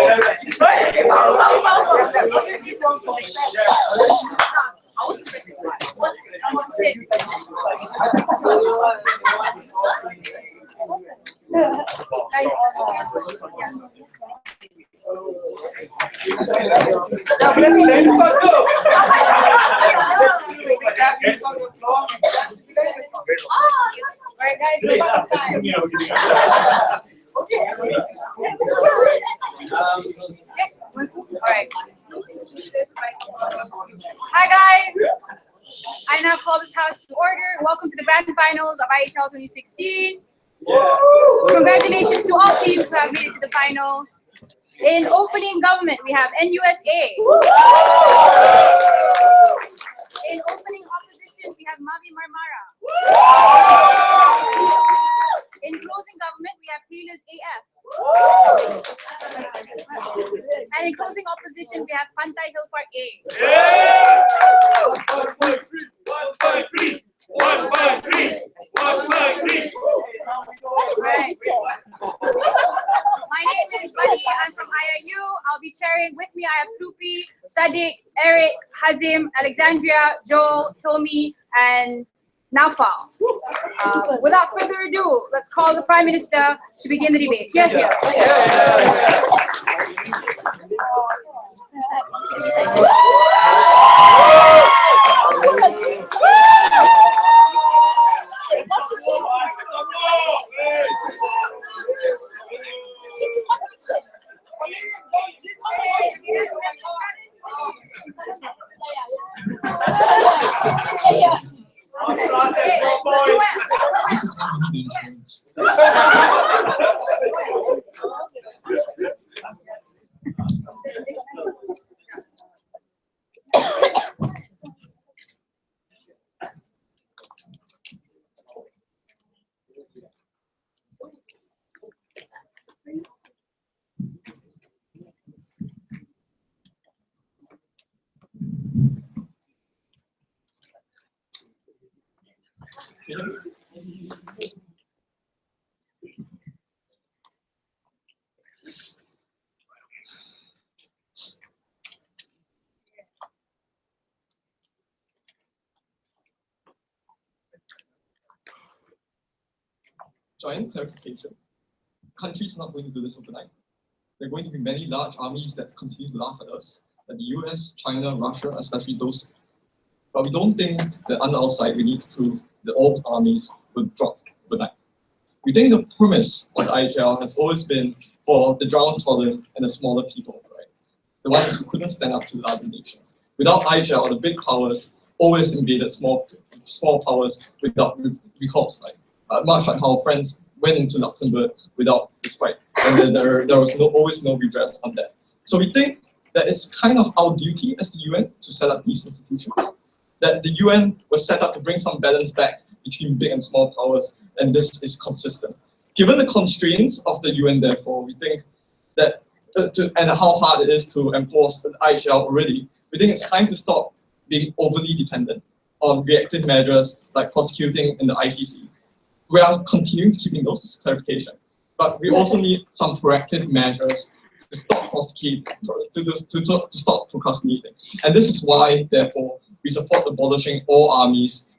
Alright guys, we're about to time. Alright. Hi guys. I now call this house to order. Welcome to the grand finals of IHL 2016. Congratulations to all teams who have made it to the finals. In opening government, we have NUSA. In opening opposition, we have Mavi MarMARA. In closing government, we have Taylor's AF. And in closing opposition, we have Pantai Hillpark A. 153, 153, 153. Right. My name is Bunny. I'm from IIU. I'll be chairing. With me, I have Krupi, Sadiq, Eric, Hazim, Alexandria, Joel, Tomi, and Naufal. Without further ado, let's call the Prime Minister to begin the debate. Yes, yes. This is why we need insurance. Giant clarification. Countries are not going to do this overnight. There are going to be many large armies that continue to laugh at us. That the US, China, Russia, especially those. But we don't think that on the outside we need to prove that all armies will drop overnight. We think the premise of the IHL has always been for the downtrodden and the smaller people, right? The ones who couldn't stand up to the larger nations. Without IHL, the big powers always invaded small powers without recourse, much like how France went into Luxembourg without respite, and there was always no redress on that. So we think that it's kind of our duty as the UN to set up these institutions. That the UN was set up to bring some balance back between big and small powers, and this is consistent. Given the constraints of the UN, therefore, we think that, and how hard it is to enforce the IHL already, we think it's time to stop being overly dependent on reactive measures like prosecuting in the ICC. We are continuing to keeping those as clarification, but we also need some proactive measures to stop to stop procrastinating. And this is why, therefore, we support abolishing all armies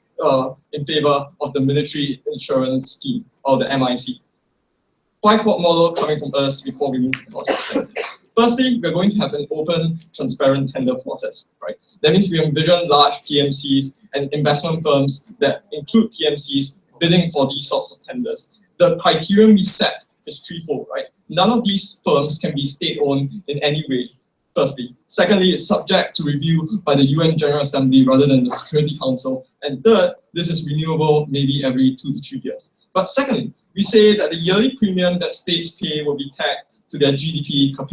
in favor of the military insurance scheme, or the MIC. 5-quad model coming from us before we move to the process. Firstly, we're going to have an open, transparent tender process, right? That means we envision large PMCs and investment firms that include PMCs bidding for these sorts of tenders. The criterion we set is threefold, right? None of these firms can be state-owned in any way, firstly. Secondly, it's subject to review by the UN General Assembly rather than the Security Council. And third, this is renewable maybe every 2 to 3 years. But secondly, we say that the yearly premium that states pay will be tagged to their GDP per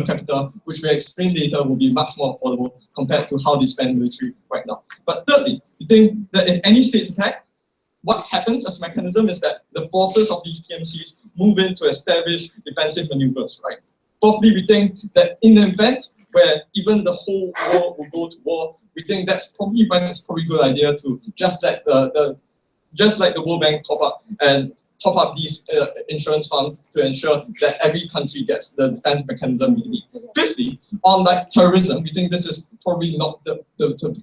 capita, which we explain later will be much more affordable compared to how they spend military right now. But thirdly, we think that if any state's attacked, what happens as a mechanism is that the forces of these PMCs move in to establish defensive maneuvers, right? Fourthly, we think that in the event where even the whole world will go to war, we think that's probably when it's probably a good idea to just let the World Bank top up and top up these insurance funds to ensure that every country gets the defense mechanism they need. Fifthly, on like terrorism, we think this is probably not the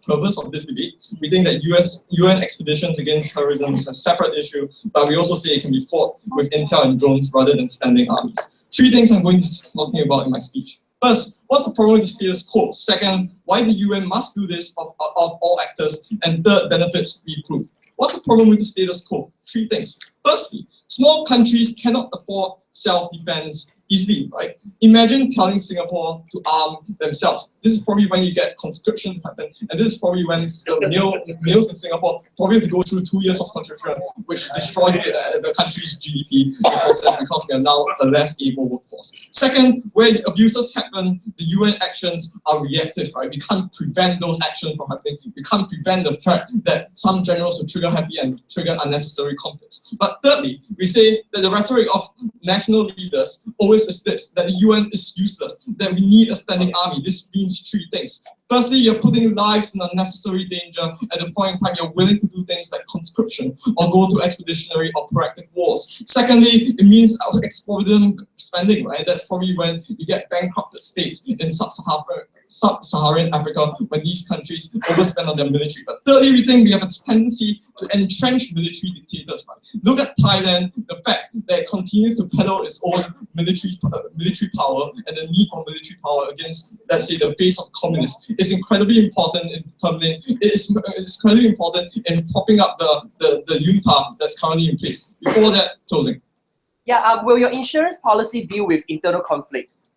purpose of this debate. We think that UN expeditions against terrorism is a separate issue, but we also say it can be fought with intel and drones rather than standing armies. 3 things I'm going to be talking about in my speech. First, what's the problem with the status quo? Second, why the UN must do this of all actors? And third, benefits we prove. What's the problem with the status quo? 3 things. Firstly, small countries cannot afford self-defense easily, right? Imagine telling Singapore to arm themselves. This is probably when you get conscription to happen, and this is probably when males in Singapore probably have to go through 2 years of conscription, which destroys the country's GDP because we are now a less able workforce. Second, where abuses happen, the UN actions are reactive, right? We can't prevent those actions from happening. We can't prevent the threat that some generals will trigger happy and trigger unnecessary conflicts. But thirdly, we say that the rhetoric of national leaders always is this, that the UN is useless, that we need a standing army. This means 3 things. Firstly, you're putting lives in unnecessary danger at the point in time you're willing to do things like conscription or go to expeditionary or proactive wars. Secondly, it means exorbitant spending, right? That's probably when you get bankrupted states in sub-Saharan Africa when these countries overspend on their military. But thirdly, we think we have a tendency to entrench military dictators, right? Look at Thailand, the fact that it continues to peddle its own military power and the need for military power against, let's say, the face of communists is incredibly important in determining, it's incredibly important in propping up the junta that's currently in place. Before that, closing. Yeah, will your insurance policy deal with internal conflicts?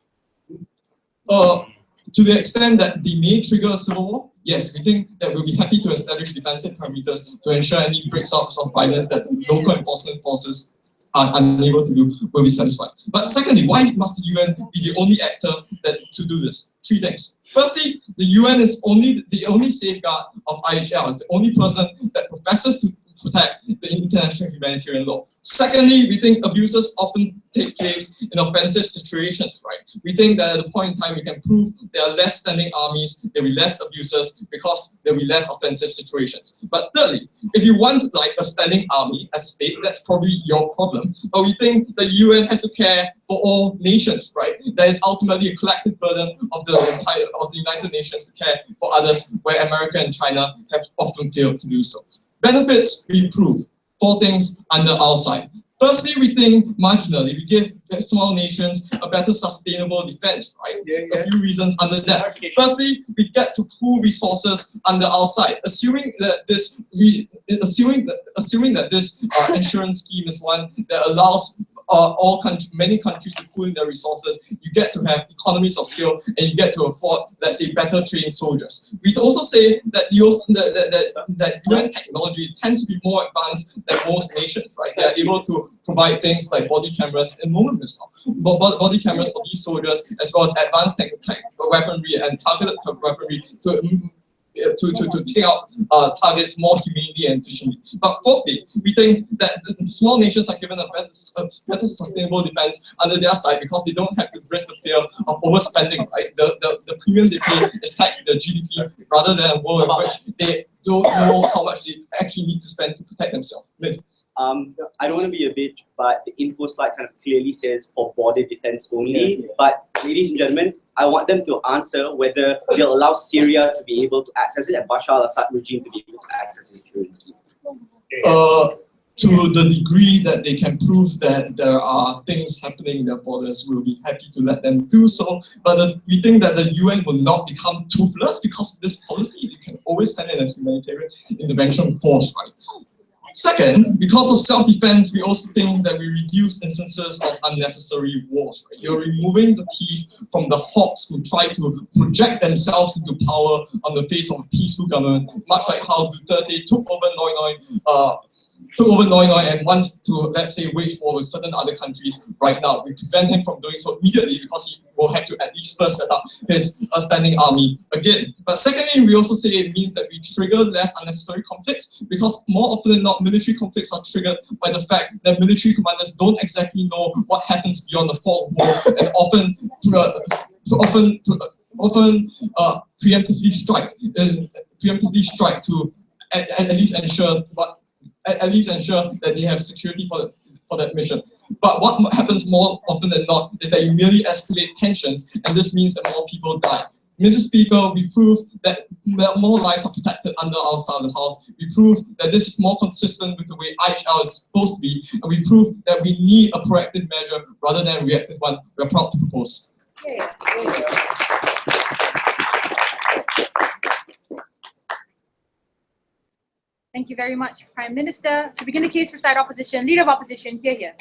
To the extent that they may trigger a civil war, yes, we think that we'll be happy to establish defensive parameters to ensure any breaks-ups of violence that local enforcement forces are unable to do will be satisfied. But secondly, why must the UN be the only actor to do this? 3 things. Firstly, the UN is the only safeguard of IHL. It's the only person that professes to protect the international humanitarian law. Secondly, we think abuses often take place in offensive situations, right? We think that at the point in time we can prove there are less standing armies, there will be less abuses because there will be less offensive situations. But thirdly, if you want like a standing army as a state, that's probably your problem. But we think the UN has to care for all nations, right? That is ultimately a collective burden of the United Nations to care for others, where America and China have often failed to do so. Benefits we prove. 4 things under our side. Firstly, we think marginally we give small nations a better sustainable defense, right? A few reasons under that. Firstly, we get to pool resources under our side, assuming that this insurance scheme is one that allows many countries to pool in their resources. You get to have economies of scale and you get to afford, let's say, better trained soldiers. We also say that that UN technology tends to be more advanced than most nations, right? They are able to provide things like body cameras and body cameras for these soldiers, as well as advanced weaponry and targeted weaponry to take out targets more humanely and efficiently. But fourthly, we think that the small nations are given a better sustainable defense under their side because they don't have to risk the fear of overspending, right? The premium they pay is tied to their GDP rather than a world in which they don't know how much they actually need to spend to protect themselves. I don't want to be a bitch, but the info slide kind of clearly says for border defense only. But ladies and gentlemen, I want them to answer whether they'll allow Syria to be able to access it and Bashar al-Assad regime to be able to access the insurance scheme. To the degree that they can prove that there are things happening in their borders, we'll be happy to let them do so. But we think that the UN will not become toothless because of this policy. You can always send in a humanitarian intervention force, right? Second, because of self-defense, we also think that we reduce instances of unnecessary wars. Right? You're removing the teeth from the hawks who try to project themselves into power on the face of a peaceful government, much like how Duterte took over Noi Noi and wants to, let's say, wage war with certain other countries right now. We prevent him from doing so immediately because he will have to at least first set up his standing army again. But secondly, we also say it means that we trigger less unnecessary conflicts because more often than not, military conflicts are triggered by the fact that military commanders don't exactly know what happens beyond the fog wall and often preemptively strike to at least ensure that they have security for for that mission. But what happens more often than not is that you merely escalate tensions, and this means that more people die. Mr. Speaker, we prove that more lives are protected under our side of the house. We prove that this is more consistent with the way IHL is supposed to be, and we prove that we need a proactive measure rather than a reactive one. We are proud to propose. Thank you very much, Prime Minister. To begin the case for side opposition, Leader of Opposition, here.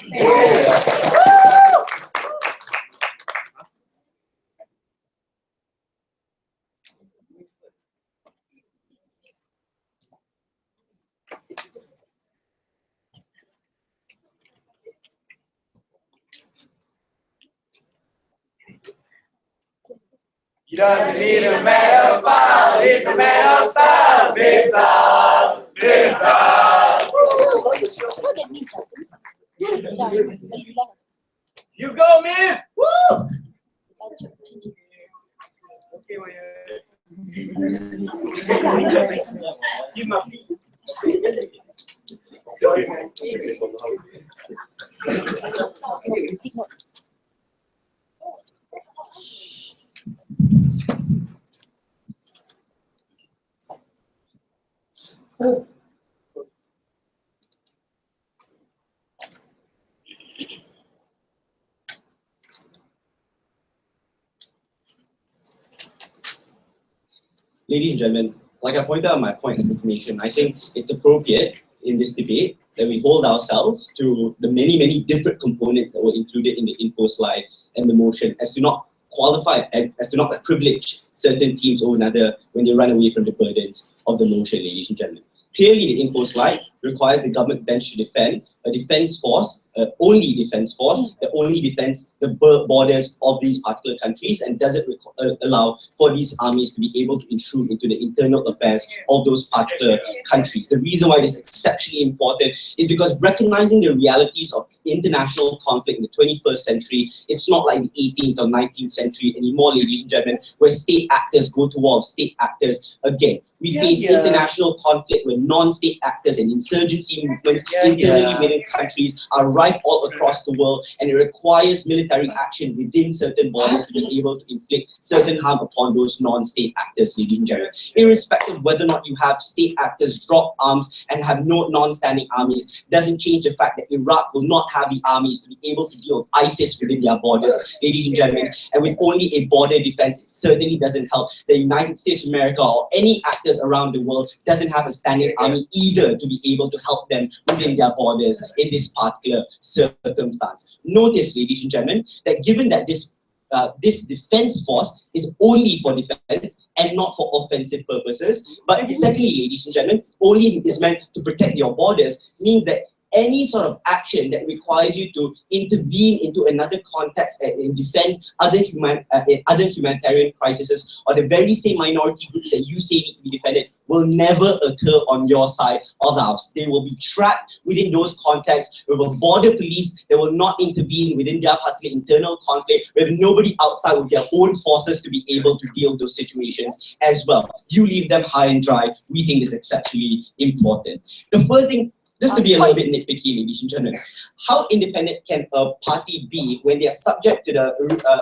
He doesn't need a man of file, he's a man of style. Big style, big style. You go, man. Woo! Okay, you my Sorry, man. Ladies and gentlemen, like I pointed out in my point of information, I think it's appropriate in this debate that we hold ourselves to the many, many different components that were included in the info slide and the motion as to not qualify, as to not privilege certain teams over another when they run away from the burdens of the motion, ladies and gentlemen. Clearly, the info slide requires the government bench to defend a defense force, only defense force, that only defends the borders of these particular countries and doesn't allow for these armies to be able to intrude into the internal affairs of those particular countries. The reason why this is exceptionally important is because recognizing the realities of international conflict in the 21st century, it's not like the 18th or 19th century anymore, ladies and gentlemen, where state actors go to war with state actors again. We face international conflict where non-state actors and insurgency movements internally within countries are rife all across the world, and it requires military action within certain borders to be able to inflict certain harm upon those non-state actors, ladies and gentlemen. Irrespective of whether or not you have state actors drop arms and have no non-standing armies, doesn't change the fact that Iraq will not have the armies to be able to deal with ISIS within their borders, ladies and gentlemen. And with only a border defense, it certainly doesn't help. The United States of America or any actors around the world doesn't have a standing army either to be able to help them within their borders in this particular circumstance. Notice, ladies and gentlemen, that given that this defense force is only for defense and not for offensive purposes, but secondly, ladies and gentlemen, only is meant to protect your borders, means that any sort of action that requires you to intervene into another context and defend other humanitarian crises or the very same minority groups that you say need to be defended will never occur on your side of the house. They will be trapped within those contexts with a border police that will not intervene within their particular internal conflict, with nobody outside with their own forces to be able to deal with those situations as well. You leave them high and dry. We think is exceptionally important. The first thing, just to be a little bit nitpicky, ladies and gentlemen, how independent can a party be when they are subject to the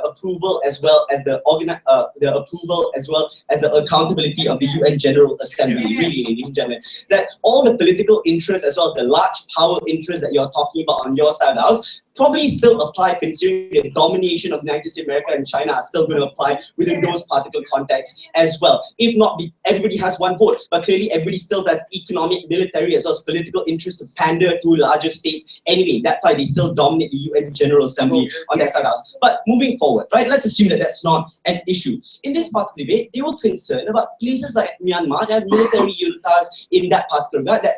approval as well as the approval as well as the accountability of the UN General Assembly? Really, ladies and gentlemen, that all the political interests as well as the large power interests that you're talking about on your side of the house probably still apply, considering the domination of the United States of America and China are still going to apply within those particular contexts as well. If not, everybody has one vote, but clearly everybody still has economic, military, as well as political interest to pander to larger states. Anyway, that's why they still dominate the UN General Assembly on that side of the house. But moving forward, right, let's assume that that's not an issue. In this particular debate, they were concerned about places like Myanmar that have military juntas in that particular regard that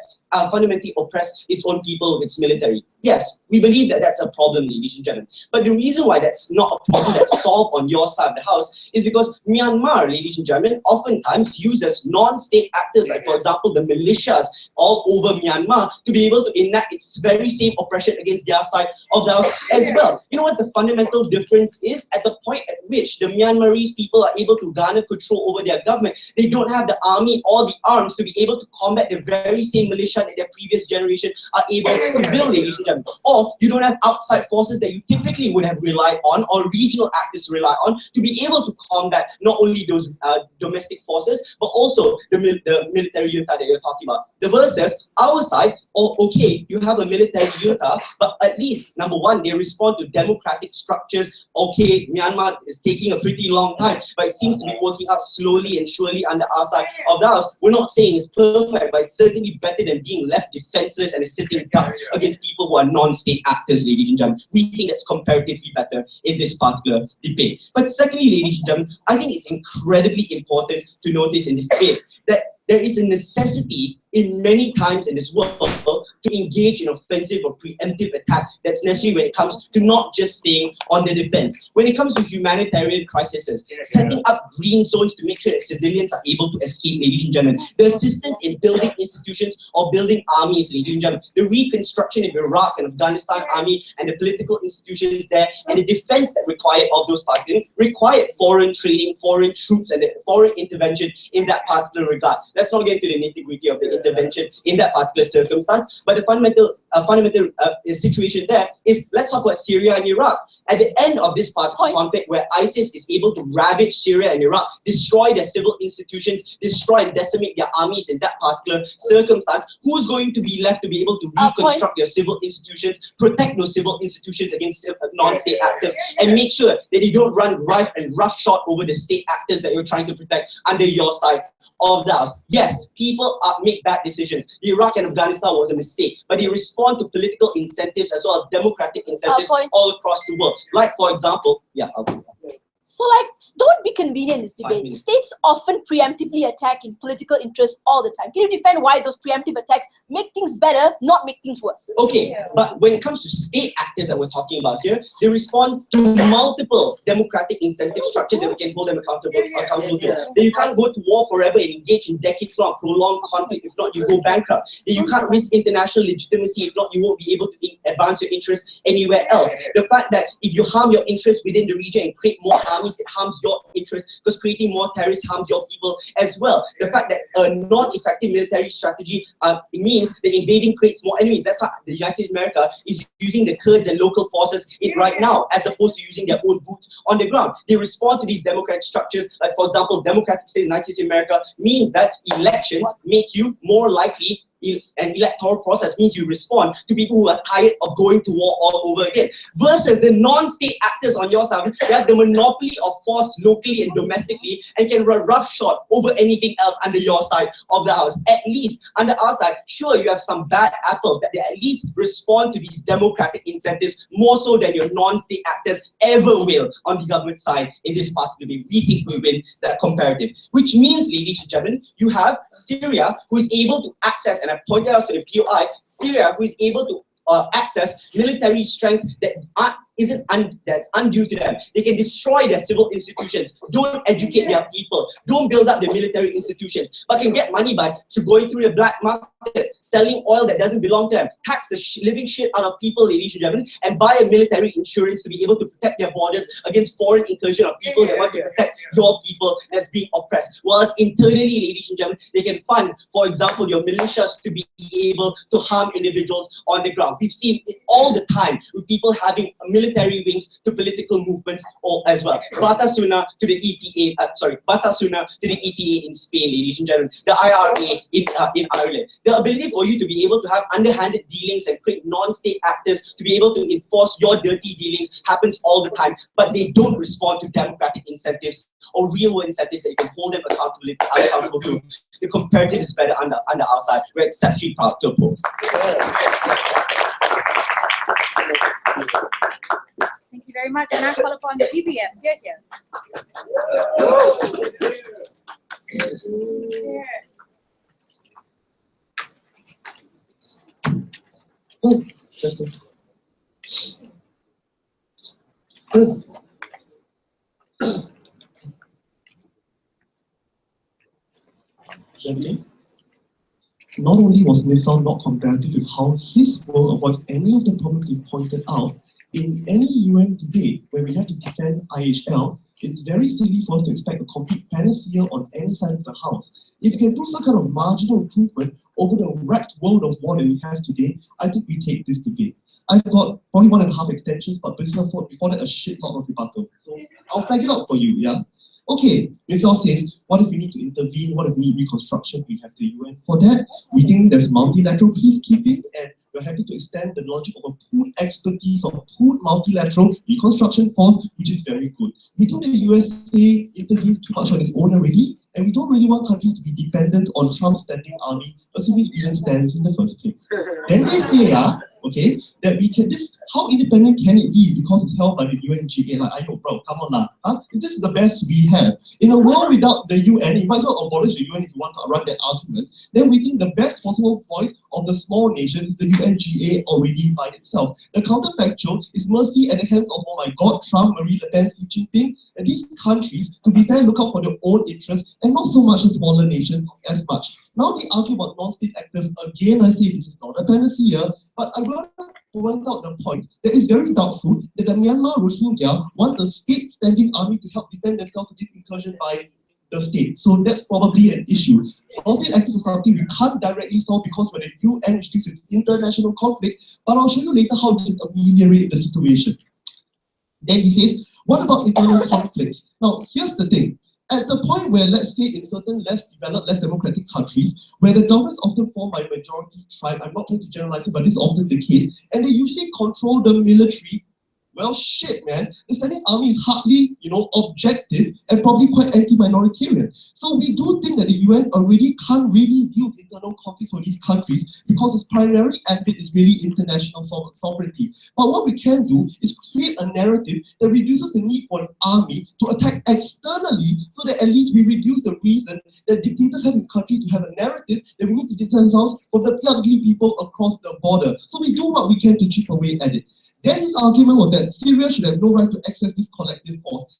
fundamentally oppress its own people with its military. Yes, we believe that that's a problem, ladies and gentlemen. But the reason why that's not a problem that's solved on your side of the house is because Myanmar, ladies and gentlemen, oftentimes uses non-state actors, like for example, the militias all over Myanmar to be able to enact its very same oppression against their side of the house as well. You know what the fundamental difference is? At the point at which the Myanmarese people are able to garner control over their government, they don't have the army or the arms to be able to combat the very same militia that their previous generation are able to build, ladies and gentlemen. German. Or you don't have outside forces that you typically would have relied on, or regional actors to rely on, to be able to combat not only those domestic forces, but also the military junta that you're talking about. The versus our side, okay, you have a military junta, but at least, number one, they respond to democratic structures. Okay, Myanmar is taking a pretty long time, but it seems to be working out slowly and surely under our side of the house. We're not saying it's perfect, but it's certainly better than being left defenseless and a sitting duck against people who are non-state actors, ladies and gentlemen. We think that's comparatively better in this particular debate. But secondly, ladies and gentlemen, I think it's incredibly important to notice in this debate that there is a necessity in many times in this world to engage in offensive or preemptive attack that's necessary when it comes to not just staying on the defense. When it comes to humanitarian crises, setting up green zones to make sure that civilians are able to escape, ladies and gentlemen. The assistance in building institutions or building armies, ladies and gentlemen. The reconstruction of Iraq and Afghanistan army and the political institutions there and the defense that required of those parties required foreign training, foreign troops and the foreign intervention in that particular regard. Let's not get into the nitty-gritty of the intervention in that particular circumstance, but the fundamental situation there is, let's talk about Syria and Iraq. At the end of this particular conflict where ISIS is able to ravage Syria and Iraq, destroy their civil institutions, destroy and decimate their armies in that particular circumstance, who's going to be left to be able to reconstruct their civil institutions, protect those civil institutions against non-state actors, and make sure that they don't run roughshod over the state actors that you're trying to protect under your side of the house? Yes, people make bad decisions. The Iraq and Afghanistan was a mistake, but they respond to political incentives as well as democratic incentives all across the world. Like, for example, So, don't be convenient in this debate. States often preemptively attack in political interest all the time. Can you defend why those preemptive attacks make things better, not make things worse? Okay, but when it comes to state actors that we're talking about here, they respond to multiple democratic incentive structures that we can hold them accountable to. That you can't go to war forever and engage in decades-long prolonged conflict. If not, you go bankrupt. That you can't risk international legitimacy. If not, you won't be able to advance your interests anywhere else. The fact that if you harm your interests within the region and create more armies, it harms your interests, because creating more terrorists harms your people as well. The fact that a non-effective military strategy means that invading creates more enemies. That's why the United States of America is using the Kurds and local forces right now, as opposed to using their own boots on the ground. They respond to these democratic structures. Like, for example, democratic state in the United States of America means that elections make you more likely. An electoral process means you respond to people who are tired of going to war all over again. Versus the non-state actors on your side, they have the monopoly of force locally and domestically and can run roughshod over anything else under your side of the house. At least under our side, sure, you have some bad apples that they at least respond to these democratic incentives more so than your non-state actors ever will on the government side in this particular debate. We think we win that comparative. Which means, ladies and gentlemen, you have Syria who is able to access, and I pointed out to the POI, Syria who is able to access military strength that that's undue to them. They can destroy their civil institutions, don't educate their people, don't build up their military institutions, but can get money by going through the black market, selling oil that doesn't belong to them, tax the living shit out of people, ladies and gentlemen, and buy a military insurance to be able to protect their borders against foreign incursion of people that want to protect your people that's being oppressed. Whereas internally, ladies and gentlemen, they can fund, for example, your militias to be able to harm individuals on the ground. We've seen it all the time with people having military wings to political movements as well. Batasuna to the ETA, Batasuna to the ETA in Spain, ladies and gentlemen, the IRA in Ireland. The ability for you to be able to have underhanded dealings and create non-state actors to be able to enforce your dirty dealings happens all the time, but they don't respond to democratic incentives or real incentives that you can hold them accountable to. The comparative is better under our side. We're exceptionally proud to oppose. Thank you very much. And I call upon the GBM. Here. Gently. Not only was Nifsal not comparative with how his world avoids any of the problems he pointed out, in any UN debate where we have to defend IHL, it's very silly for us to expect a complete panacea on any side of the house. If you can prove some kind of marginal improvement over the wrecked world of war that we have today, I think we take this debate. I've got probably 1.5 extensions, but before that, a shitload of rebuttal. So I'll flag it out for you, yeah? Okay, Mixel says, what if we need to intervene? What if we need reconstruction? We have the UN for that. We think there's multilateral peacekeeping, and we're happy to extend the logic of a pooled expertise of pooled multilateral reconstruction force, which is very good. We think the USA intervenes too much on its own already, and we don't really want countries to be dependent on Trump's standing army, assuming it even stands in the first place. Then they say, okay, that we can how independent can it be because it's held by the UNGA? Like, ayo, bro, come on lah. This is the best we have. In a world without the UN, you might as well abolish the UN if you want to run that argument. Then we think the best possible voice of the small nations is the UNGA already by itself. The counterfactual is mercy at the hands of, oh my God, Trump, Marie Le Pen, Xi Jinping, and these countries, to be fair, look out for their own interests and not so much the smaller nations as much. Now they argue about non-state actors. Again, I say this is not a panacea, but I want to point out the point that it's very doubtful that the Myanmar Rohingya want a state standing army to help defend themselves against incursion by the state. So that's probably an issue. Non-state actors is something we can't directly solve because we're the UN, which deals with international conflict, but I'll show you later how we can ameliorate the situation. Then he says, what about internal conflicts? Now, here's the thing. At the point where, let's say, in certain less developed, less democratic countries, where the governments often formed by majority tribe, I'm not trying to generalize it, but this is often the case, and they usually control the military. Well, shit, man. The standing army is hardly, objective and probably quite anti-minoritarian. So we do think that the UN already can't really deal with internal conflicts for these countries because its primary ambit is really international sovereignty. But what we can do is create a narrative that reduces the need for an army to attack externally so that at least we reduce the reason that dictators have in countries to have a narrative that we need to defend ourselves from the ugly people across the border. So we do what we can to chip away at it. Then his argument was that Syria should have no right to access this collective force.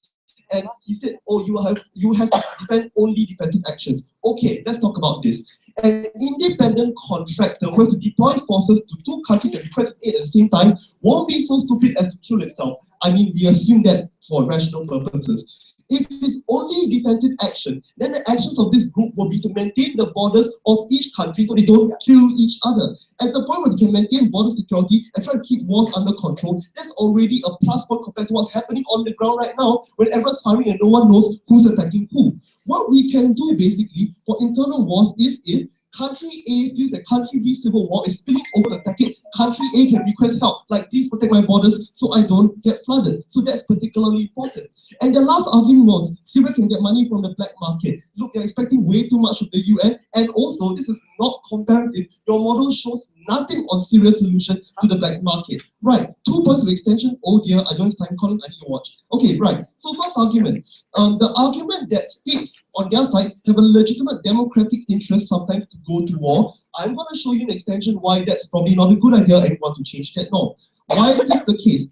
And he said, oh, you have to defend only defensive actions. Okay, let's talk about this. An independent contractor who has to deploy forces to two countries that request aid at the same time won't be so stupid as to kill itself. I mean, we assume that for rational purposes. If it's only defensive action, then the actions of this group will be to maintain the borders of each country so they don't kill each other. At the point where we can maintain border security and try to keep wars under control, that's already a plus point compared to what's happening on the ground right now when everyone's firing and no one knows who's attacking who. What we can do basically for internal wars is if country A feels that country B's civil war is spilling over the decade, country A can request help, like please protect my borders so I don't get flooded. So that's particularly important. And the last argument was Syria can get money from the black market. Look, they're expecting way too much of the UN, and also this is not comparative. Your model shows nothing on Syria's solution to the black market. Right, 2 points of extension. Oh dear, I don't have time, Colin, I need to watch. Okay, right. So first argument, the argument that states on their side have a legitimate democratic interest sometimes to go to war. I'm going to show you an extension why that's probably not a good idea and want to change that norm. Why is this the case?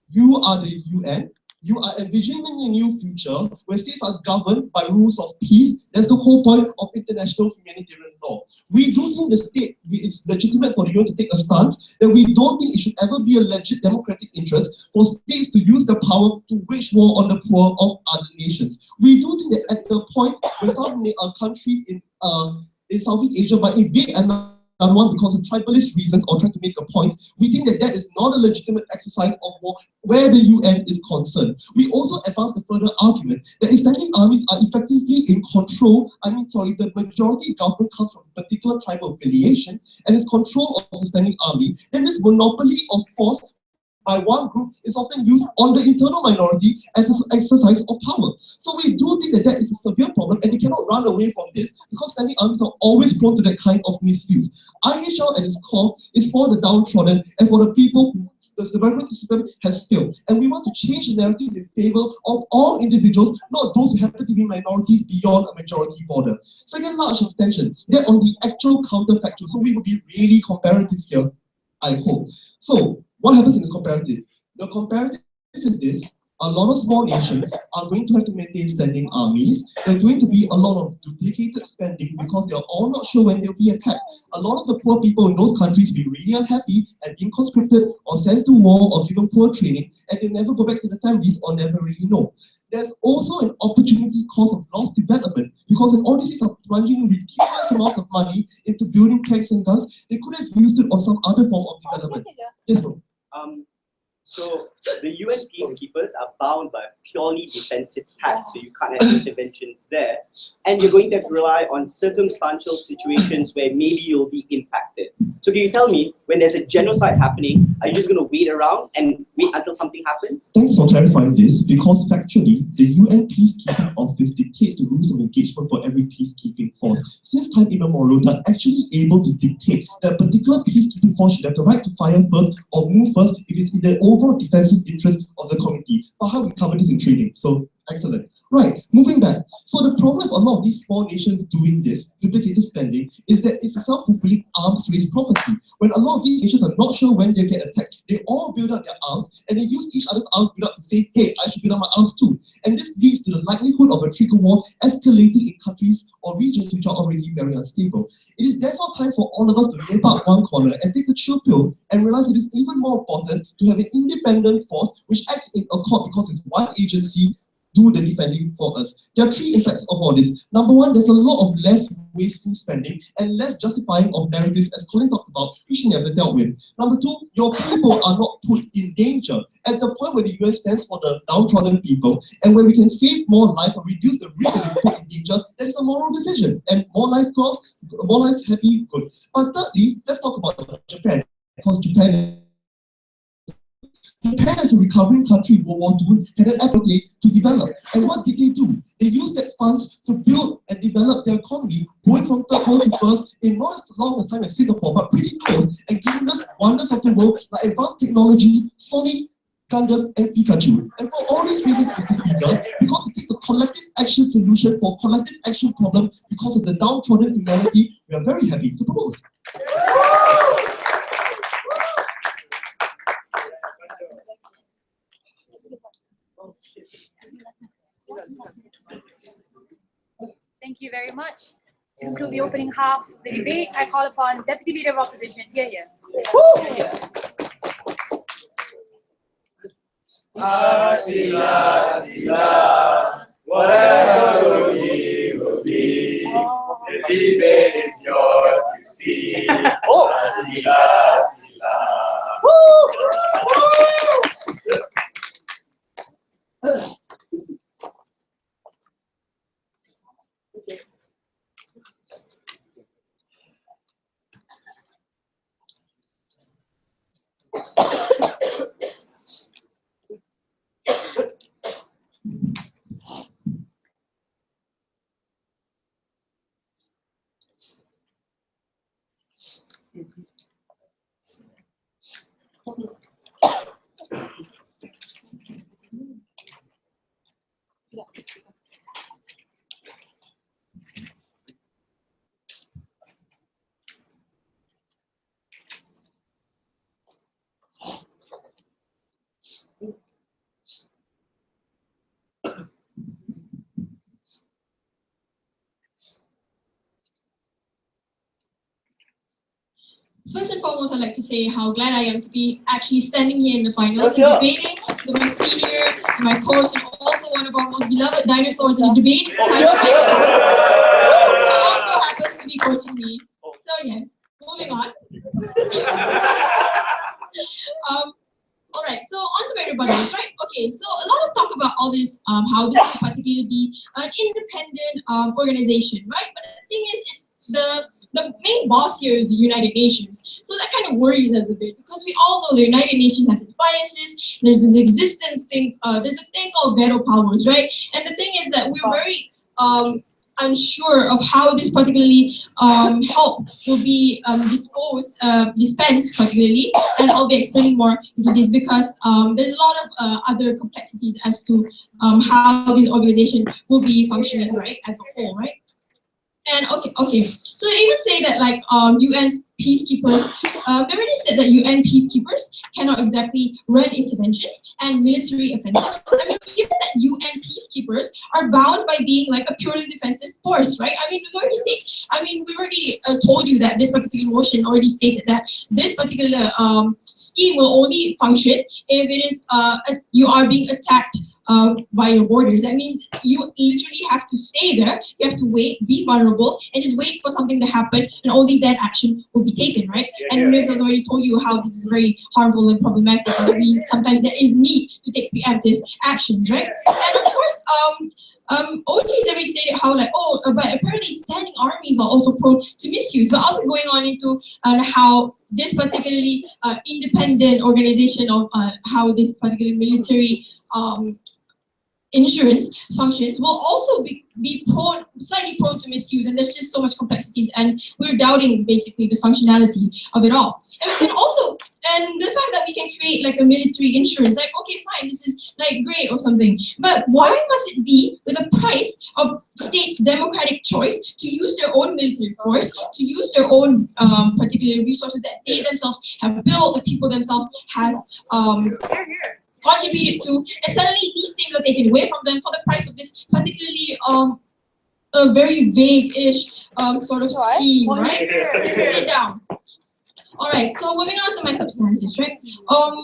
You are the UN. You are envisioning a new future where states are governed by rules of peace. That's the whole point of international humanitarian law. We do think the state is legitimate for the UN to take a stance that we don't think it should ever be a legit democratic interest for states to use the power to wage war on the poor of other nations. We do think that at the point where some countries in Southeast Asia might invade another one because of tribalist reasons or trying to make a point, we think that that is not a legitimate exercise of war where the UN is concerned. We also advance the further argument that if standing armies are effectively in control, if the majority government comes from a particular tribal affiliation and is control of the standing army, then this monopoly of force by one group is often used on the internal minority as an exercise of power. So we do think that that is a severe problem and they cannot run away from this because standing armies are always prone to that kind of misuse. IHL at its core is for the downtrodden and for the people who the democratic system has failed. And we want to change the narrative in favor of all individuals, not those who happen to be minorities beyond a majority border. Second large extension, they're on the actual counterfactual. So we will be really comparative here, I hope. So what happens in the comparative? The comparative is this. A lot of small nations are going to have to maintain standing armies. There's going to be a lot of duplicated spending because they're all not sure when they'll be attacked. A lot of the poor people in those countries will be really unhappy and being conscripted or sent to war or given poor training, and they'll never go back to their families or never really know. there's also an opportunity cost of lost development, because in all these things are plunging ridiculous amounts of money into building tanks and guns, they could have used it on some other form of development. Yes, bro. So the UN peacekeepers are bound by a purely defensive pact, so you can't have interventions there. And you're going to have to rely on circumstantial situations where maybe you'll be impacted. So can you tell me, when there's a genocide happening, are you just going to wait around and wait until something happens? Thanks for clarifying this, because factually, the UN Peacekeeping Office dictates the rules of engagement for every peacekeeping force. Since time immemorial, they're actually able to dictate that a particular peacekeeping force should have the right to fire first or move first if it's in the overall defensive interest of the community. But how we cover this in training, so excellent. Right, moving back. So the problem with a lot of these small nations doing this, duplicated spending, is that it's a self-fulfilling arms race prophecy. When a lot of these nations are not sure when they get attacked, they all build up their arms and they use each other's arms build up to say, hey, I should build up my arms too. And this leads to the likelihood of a trigger war escalating in countries or regions which are already very unstable. It is therefore time for all of us to nip out one corner and take a chill pill and realize it is even more important to have an independent force which acts in accord because it's one agency do the defending for us. There are three effects of all this. Number one, there's a lot of less wasteful spending and less justifying of narratives, as Colin talked about, which we never dealt with. Number two, your people are not put in danger. At the point where the UN stands for the downtrodden people, and where we can save more lives or reduce the risk of being put in danger, that is a moral decision. And more lives cost, more lives happy, good. But thirdly, let's talk about Japan, because Japan as a recovering country in World War II had an appetite to develop. And what did they do? They used that funds to build and develop their economy, going from third world to first in not as long as time as Singapore, but pretty close, and giving us wonders of the world like advanced technology, Sony, Gundam, and Pikachu. And for all these reasons, Mr. Speaker, because it takes a collective action solution for a collective action problem because of the downtrodden humanity, we are very happy to propose. Thank you very much. To conclude the opening half of the debate, I call upon Deputy Leader of Opposition, Sila, Sila, whatever will be, the debate is yours, you see. Sila, Sila. First and foremost, I'd like to say how glad I am to be actually standing here in the finals and debating with my senior and my coach, and also one of our most beloved dinosaurs in the debating society. Who also happens to be coaching me. So yes, moving on. All right, so on to my rebuttals, right? Okay, so a lot of talk about all this, how this is particularly be an independent organization, right? But the thing is, it's the main boss here is the United Nations. So that kind of worries us a bit, because we all know the United Nations has its biases. There's this existence thing, there's a thing called veto powers, right? And the thing is that we're very unsure of how this particularly help will be dispensed particularly, and I'll be explaining more into this because there's a lot of other complexities as to how this organization will be functioning, right, as a whole, right? And okay. So they even say that like UN peacekeepers, they already said that UN peacekeepers cannot exactly run interventions and military offensives. I mean, given that UN peacekeepers are bound by being like a purely defensive force, right? I mean, we've already told you that this particular motion already stated that this particular scheme will only function if it is you are being attacked by your borders. That means you literally have to stay there, you have to wait, be vulnerable, and just wait for something to happen, and only then action will be taken, right? And Mirs has already told you how this is very harmful and problematic, and sometimes there is need to take preemptive actions, right? And of course, OG's already stated how but apparently standing armies are also prone to misuse. But I'll be going on into how this particularly independent organization of how this particular military insurance functions will also be slightly prone to misuse, and there's just so much complexities, and we're doubting basically the functionality of it all. And we can also, and the fact that we can create like a military insurance, like okay, fine, this is like great or something, but why must it be with the price of states' democratic choice to use their own military force, to use their own particular resources that they themselves have built, the people themselves has contributed to, and suddenly these things are taken away from them for the price of this particularly a very vague-ish sort of scheme, right? Sit down. All right, so moving on to my substantives, right?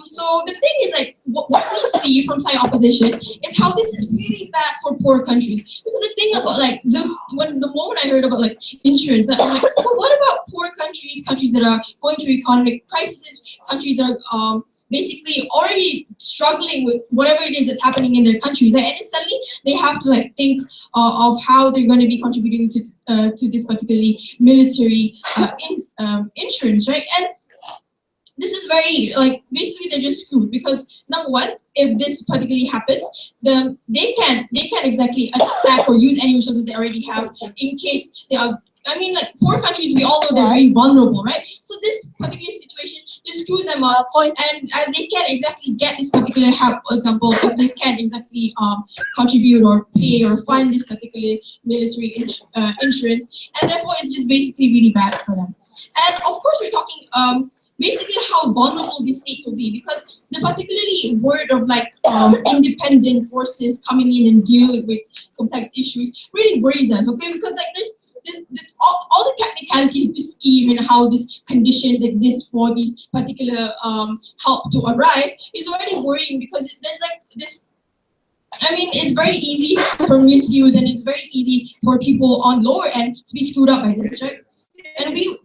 So the thing is, like, what we see from side opposition is how this is really bad for poor countries. Because the thing about like the moment I heard about like insurance, I'm like, well, what about poor countries, countries that are going through economic crises, countries that are basically already struggling with whatever it is that's happening in their countries, right? And then suddenly they have to like think of how they're going to be contributing to this particularly military insurance, right? And this is very like basically they're just screwed because number one, if this particularly happens, then they can't exactly attack or use any resources they already have in case they are. I mean, like poor countries, we all know they're very vulnerable, right? So this particular situation just screws them up, and as they can't exactly get this particular help, for example, if they can't exactly contribute or pay or fund this particular military insurance, and therefore it's just basically really bad for them. And of course, we're talking basically how vulnerable these states will be, because the particularly word of like independent forces coming in and dealing with complex issues really worries us, okay? Because like there's all the technicalities of the scheme and how these conditions exist for these particular help to arrive is already worrying, because there's like this. I mean, it's very easy for misuse, and it's very easy for people on lower end to be screwed up by this, right? And we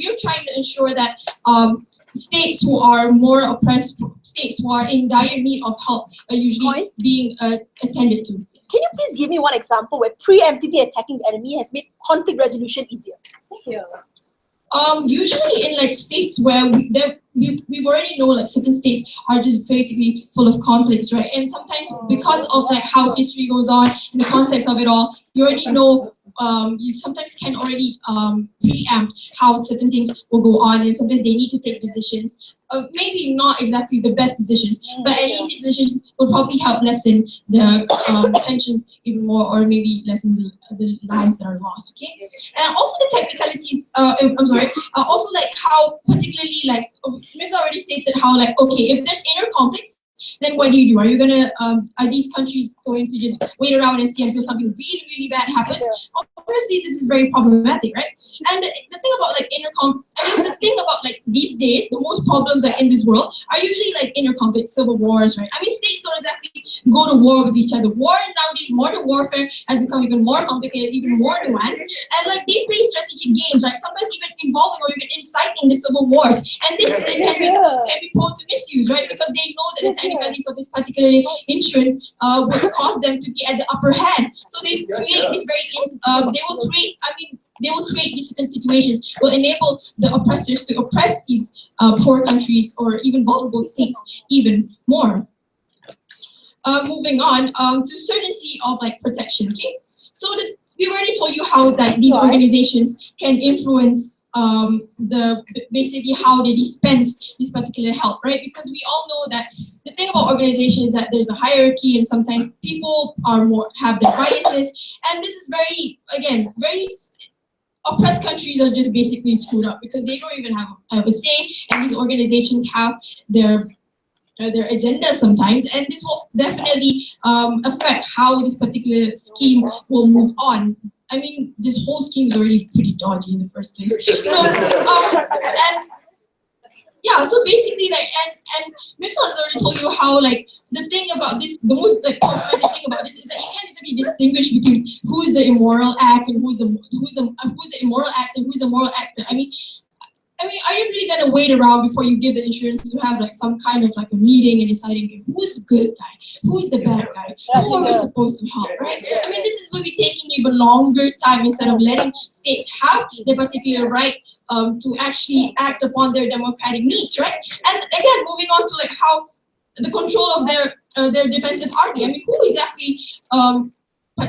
are trying to ensure that states who are more oppressed, states who are in dire need of help are usually being attended to. Can you please give me one example where preemptively attacking the enemy has made conflict resolution easier? Usually in like states where we already know like certain states are just basically full of conflicts, right? And sometimes because of like how history goes on in the context of it all, you already know you sometimes can already preempt how certain things will go on, and sometimes they need to take decisions. Maybe not exactly the best decisions, but at least these decisions will probably help lessen the tensions even more, or maybe lessen the lives that are lost, okay? And also the technicalities, also like how particularly like, Ms. already stated how like, okay, if there's inner conflicts, then what do? Are you gonna, are these countries going to just wait around and see until something really, really bad happens? Obviously, this is very problematic, right? And the thing about like the thing about like these days, the most problems like in this world are usually like inner conflicts, civil wars, right? I mean, states don't exactly go to war with each other. War nowadays, modern warfare has become even more complicated, even more nuanced, and like they play strategic games, like sometimes even involving or even inciting the civil wars, and this can be prone to misuse, right? Because they know that the technicalities of this particular insurance would cause them to be at the upper hand. So they create this they will create these certain situations, will enable the oppressors to oppress these poor countries or even vulnerable states even more. Moving on to certainty of like protection, okay? So we already told you how that these organizations can influence basically how they dispense this particular help, right? Because we all know that the thing about organizations is that there's a hierarchy, and sometimes people have their biases, and this is very oppressed countries are just basically screwed up because they don't even have a say, and these organizations have their agenda sometimes, and this will definitely affect how this particular scheme will move on. I mean, this whole scheme is already pretty dodgy in the first place. So, yeah, so basically, like, and Mixel has already told you how, like, the thing about this, the most like problematic thing about this is that you can't necessarily distinguish between who's the immoral act and who's the immoral actor, who's the moral actor. I mean, are you really gonna wait around before you give the insurance to have like some kind of like a meeting and deciding, okay, who's the good guy, who's the bad guy, who are we supposed to help, right? I mean, this is going to be taking even longer time instead of letting states have their particular right to actually act upon their democratic needs, right? And again, moving on to like how the control of their defensive army. I mean, who exactly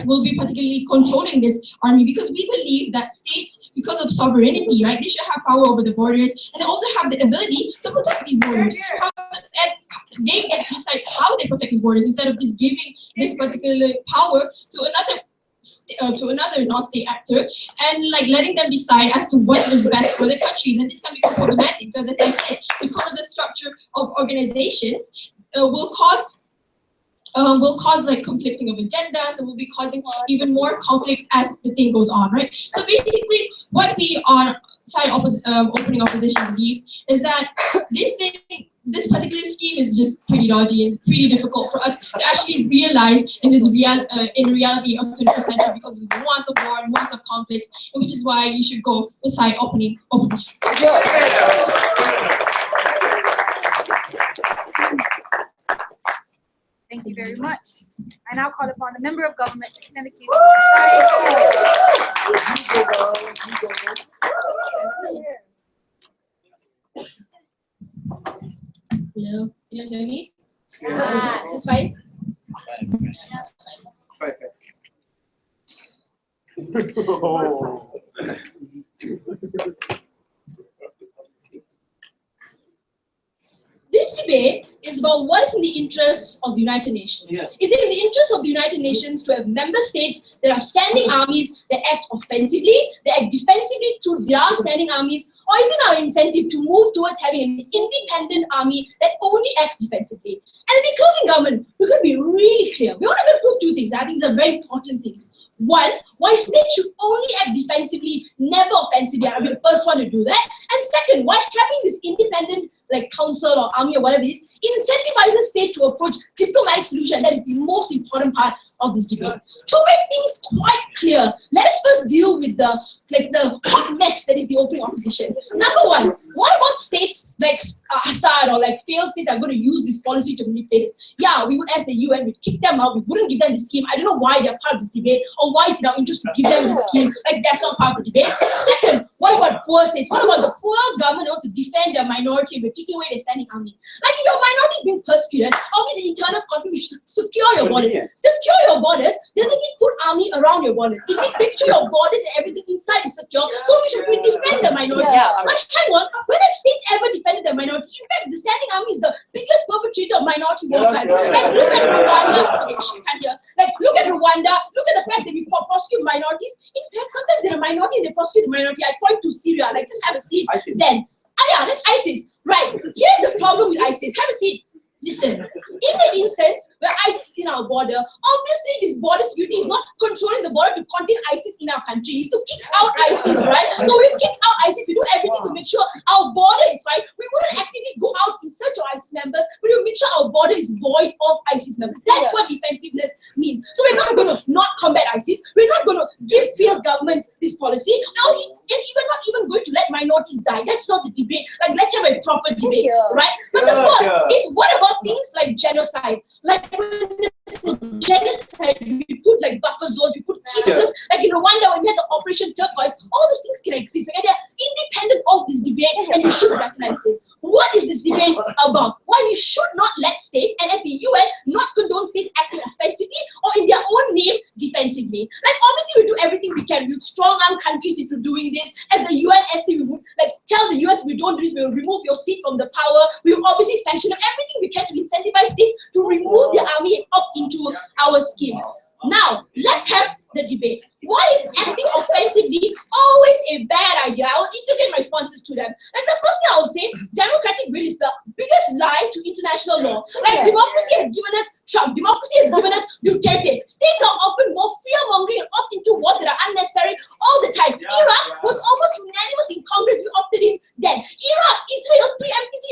will be particularly controlling this army, because we believe that states, because of sovereignty, right, they should have power over the borders, and they also have the ability to protect these borders. And they get to decide how they protect these borders instead of just giving this particular power to another non-state actor and like letting them decide as to what is best for the countries. And this can be problematic because, as I said, because of the structure of organizations, will cause like conflicting of agendas, and will be causing even more conflicts as the thing goes on, right? So basically, what we on side opening opposition believes is that this particular scheme is just pretty dodgy. It's pretty difficult for us to actually realize in reality of 21st century, because of the nuance of war, nuance of conflicts, and which is why you should go with side opening opposition. Thank you very much. I now call upon the member of government to extend the keys to the Hello, can you hear me? Yeah. Is this fine? This debate is about what is in the interest of the United Nations. Yeah. Is it in the interest of the United Nations to have member states that are standing armies that act offensively, that act defensively through their standing armies, or is it our incentive to move towards having an independent army that only acts defensively? And in the closing government, we're going to be really clear. We want to prove two things. I think these are very important things. One, why states should only act defensively, never offensively. I'll be the first one to do that. And second, why having this independent like council or army or whatever it is incentivizes state to approach diplomatic solution. That is the most important part of this debate. To make things quite clear, let us first deal with the hot mess that is the opening opposition. Number one, what about states like Assad or like failed states that are going to use this policy to manipulate this? Yeah, we would ask the UN, we'd kick them out, we wouldn't give them the scheme. I don't know why they're part of this debate or why it's in our interest to give them the scheme. Like, that's not part of the debate. Second, what about poor states? What about the poor government that wants to defend their minority and taking away their standing army? Like, if your minority is being persecuted, all this internal conflict, you should secure your borders. Secure your borders doesn't mean put army around your borders. It means make sure your borders and everything inside is secure, so we should defend the minority. But hang on, when have states ever defended the minority? In fact, the standing army is the biggest perpetrator of minority war crimes. Like, look at Rwanda. Okay, can't hear. Like, look at Rwanda. Look at the fact that we prosecute minorities. In fact, sometimes they're a minority and they prosecute the minority. I point to Syria. Like, just have a seat. ISIS. Then, yeah, that's ISIS. Right. Here's the problem with ISIS. Have a seat. Listen, in the instance where ISIS is in our border, obviously this border security is not controlling the border to contain ISIS in our country. It's to kick out ISIS, right? So we kick out ISIS, we do everything to make sure our border is right. We wouldn't actively go out in search of ISIS members, but we make sure our border is void of ISIS members. That's what defensiveness means. So we're not going to not combat ISIS. We're not going to give failed governments this policy. And we're not even going to let minorities die. That's not the debate. Like, let's have a proper debate, right? But the fourth is, what about things like genocide? Like, when there's a genocide, we put like buffer zones, we put cases, like in Rwanda when we had the Operation Turquoise, all those things can exist. And they're independent of this debate, and you should recognize this. What is this debate about? Why we should not let states, and as the UN, not condone states acting offensively or in their own name defensively. Like, obviously we do everything we can. We would strong arm countries into doing this. As the UN SC, we would like tell the US, we don't do this, we will remove your seat from the power. We will obviously sanction them, everything we can to incentivize states to remove their army and opt into our scheme. Now, let's have the debate. Why is acting offensively always a bad idea? I will integrate my responses to them. Like, the first thing I will say, democratic will is the biggest lie to international law. Like, democracy has given us Trump. Democracy has given us Duterte. States are often more fear-mongering and opt into wars that are unnecessary all the time. Iraq was almost unanimous in Congress. We opted in then. Iraq, Israel preemptively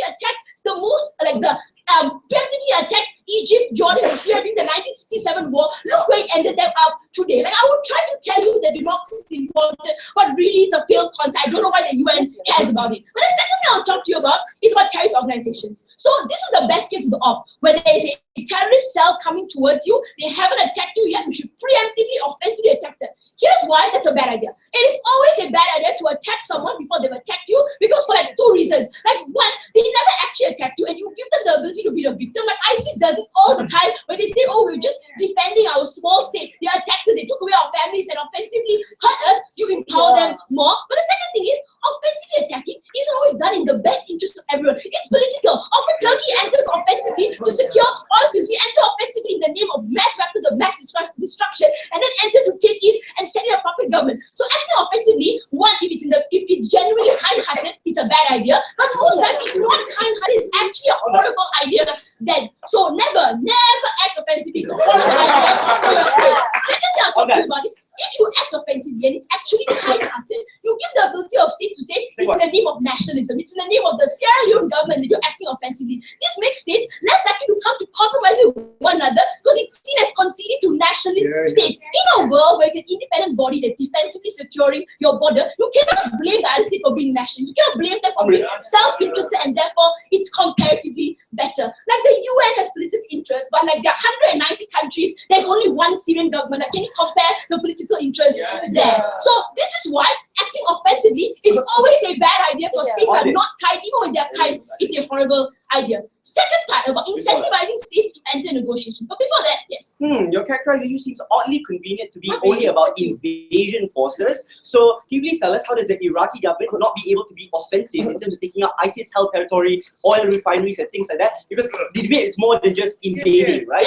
try to tell you that democracy is important, but really it's a failed concept. I don't know why the UN cares about it. But the second thing I'll talk to you about is about terrorist organizations. So this is the best case of the op, where there is a terrorist cell coming towards you. They haven't attacked you yet. You should preemptively, offensively attack them. Here's why that's a bad idea. It is always a bad idea to attack someone before they've attacked you, because for like two reasons. Like one, they never actually attacked you, and you give them the ability to be the victim. Like ISIS does this all the time, where they say, oh, we're just defending our small state. They attacked us, they took away our families and offensively hurt us. You empower them more. But the second thing is, offensively attacking isn't always done in the best interest of everyone. It's political. Often Turkey enters offensively to secure oil fields. We enter offensively in the name of mass weapons of mass destruction, and then enter to take in and set in a puppet government. So acting offensively, one, if it's genuinely kind-hearted, it's a bad idea. But most times it's not kind-hearted, it's actually a horrible idea then. So never act offensively. It's a horrible idea for your state. Second thing I'll talk to you about is, if you act offensively and it's actually kind-hearted, you give the ability of states to say it's in the name of nationalism, it's in the name of the Sierra Leone government that you're acting offensively. This makes states less likely to come to compromise with one another, because it's seen as conceding to nationalist states. In a world where it's an independent body that's defensively securing your border, you cannot blame the other state for being nationalist. You cannot blame them for being self-interested, and therefore it's comparatively better. Like the UN has political interests, but like there are 190 countries, there's only one Syrian government. Like, can you compare the political interests there? So this is why acting offensively is always a bad idea, because states are not kind. Even when they're kind, it's a horrible idea. Second part about incentivizing states to enter negotiations. But before that, yes. Your characterization seems oddly convenient to be only about invasion forces. So can you please tell us, how does the Iraqi government not be able to be offensive in terms of taking out ISIS-held territory, oil refineries and things like that? Because the debate is more than just invading, right?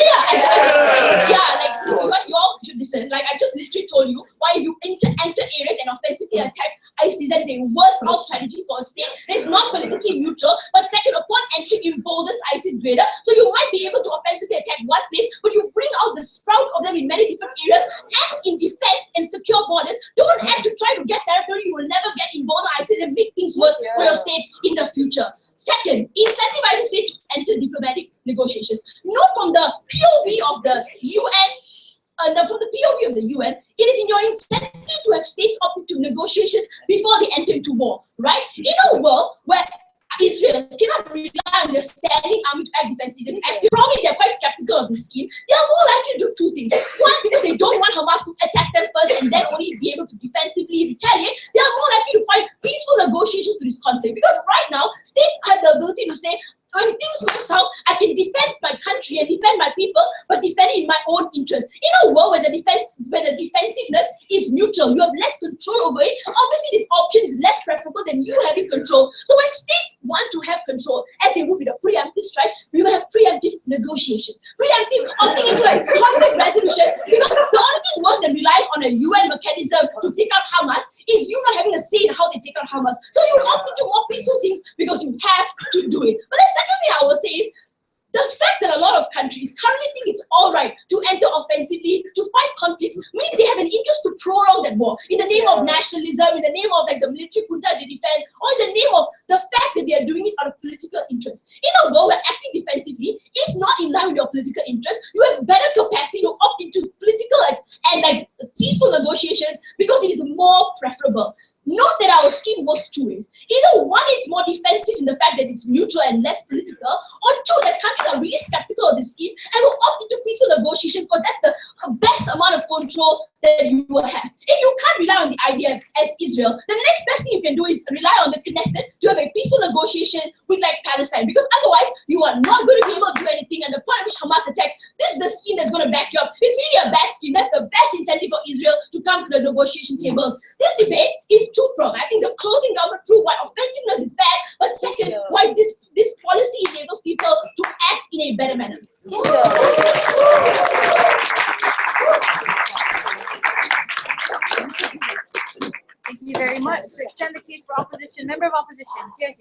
Like you all should listen. Like I just literally told you, why you enter areas and offensively attack ISIS, that is a worse-out strategy for a state. It's not politically neutral, but second, upon entry, emboldens ISIS greater. So you might be able to offensively attack one place, but you bring out the sprout of them in many different areas, act in defense and secure borders. Don't act to try to get territory. You will never get emboldened ISIS and make things worse for your state in the future. Second, incentivizing states to enter diplomatic negotiations. Note from the POV of the UN, it is in your incentive to have states opt into negotiations before they enter into war, right? In a world where Israel cannot rely on their standing army to act defensively, probably they're quite skeptical of this scheme. They are more likely to do two things. One, because they don't want Hamas to attack them first and then only be able to defensively retaliate. They are more likely to find peaceful negotiations to this conflict, because right now states have the ability to say, when things go south, I can defend my country and defend my people, but defend it in my own interest. In a world where the defensiveness is neutral, you have less control over it. Obviously, this option is less preferable than you having control. So when states want to have control, as they would with a preemptive strike, we will have preemptive negotiation. Preemptive opting into like conflict resolution, because the only thing worse than relying on a UN mechanism to take out Hamas is you not having a say in how they take out Hamas. So you will opt into more peaceful things because you have to do it. But the second thing I will say is, the fact that a lot of countries currently think it's all right to enter offensively, to fight conflicts, means they have an interest to prolong that war in the name of nationalism, in the name of like the military junta they defend, or in the name of the fact that they are doing it out of political interest. In a world where acting defensively is not in line with your political interest, you have better capacity to opt into political and peaceful negotiations, because it is more preferable. Note that our scheme works two ways. Either one, it's more defensive in the fact that it's neutral and less political, or two, that countries are really skeptical of this scheme and will opt into peaceful negotiation, because that's the best amount of control that you will have. If you can't rely on the IDF as Israel, the next best thing you can do is rely on the Knesset to have a peaceful negotiation with like Palestine, because otherwise you are not going to be able to do anything, and the point at which Hamas attacks, this is the scheme that's going to back you up. It's really a bad scheme. That's the best incentive for Israel to come to the negotiation tables. This debate is two-pronged. I think the closing government proved why offensiveness is bad, but second, why this policy enables people to act in a better manner. Thank you very much. To extend the case for opposition, member of opposition, here.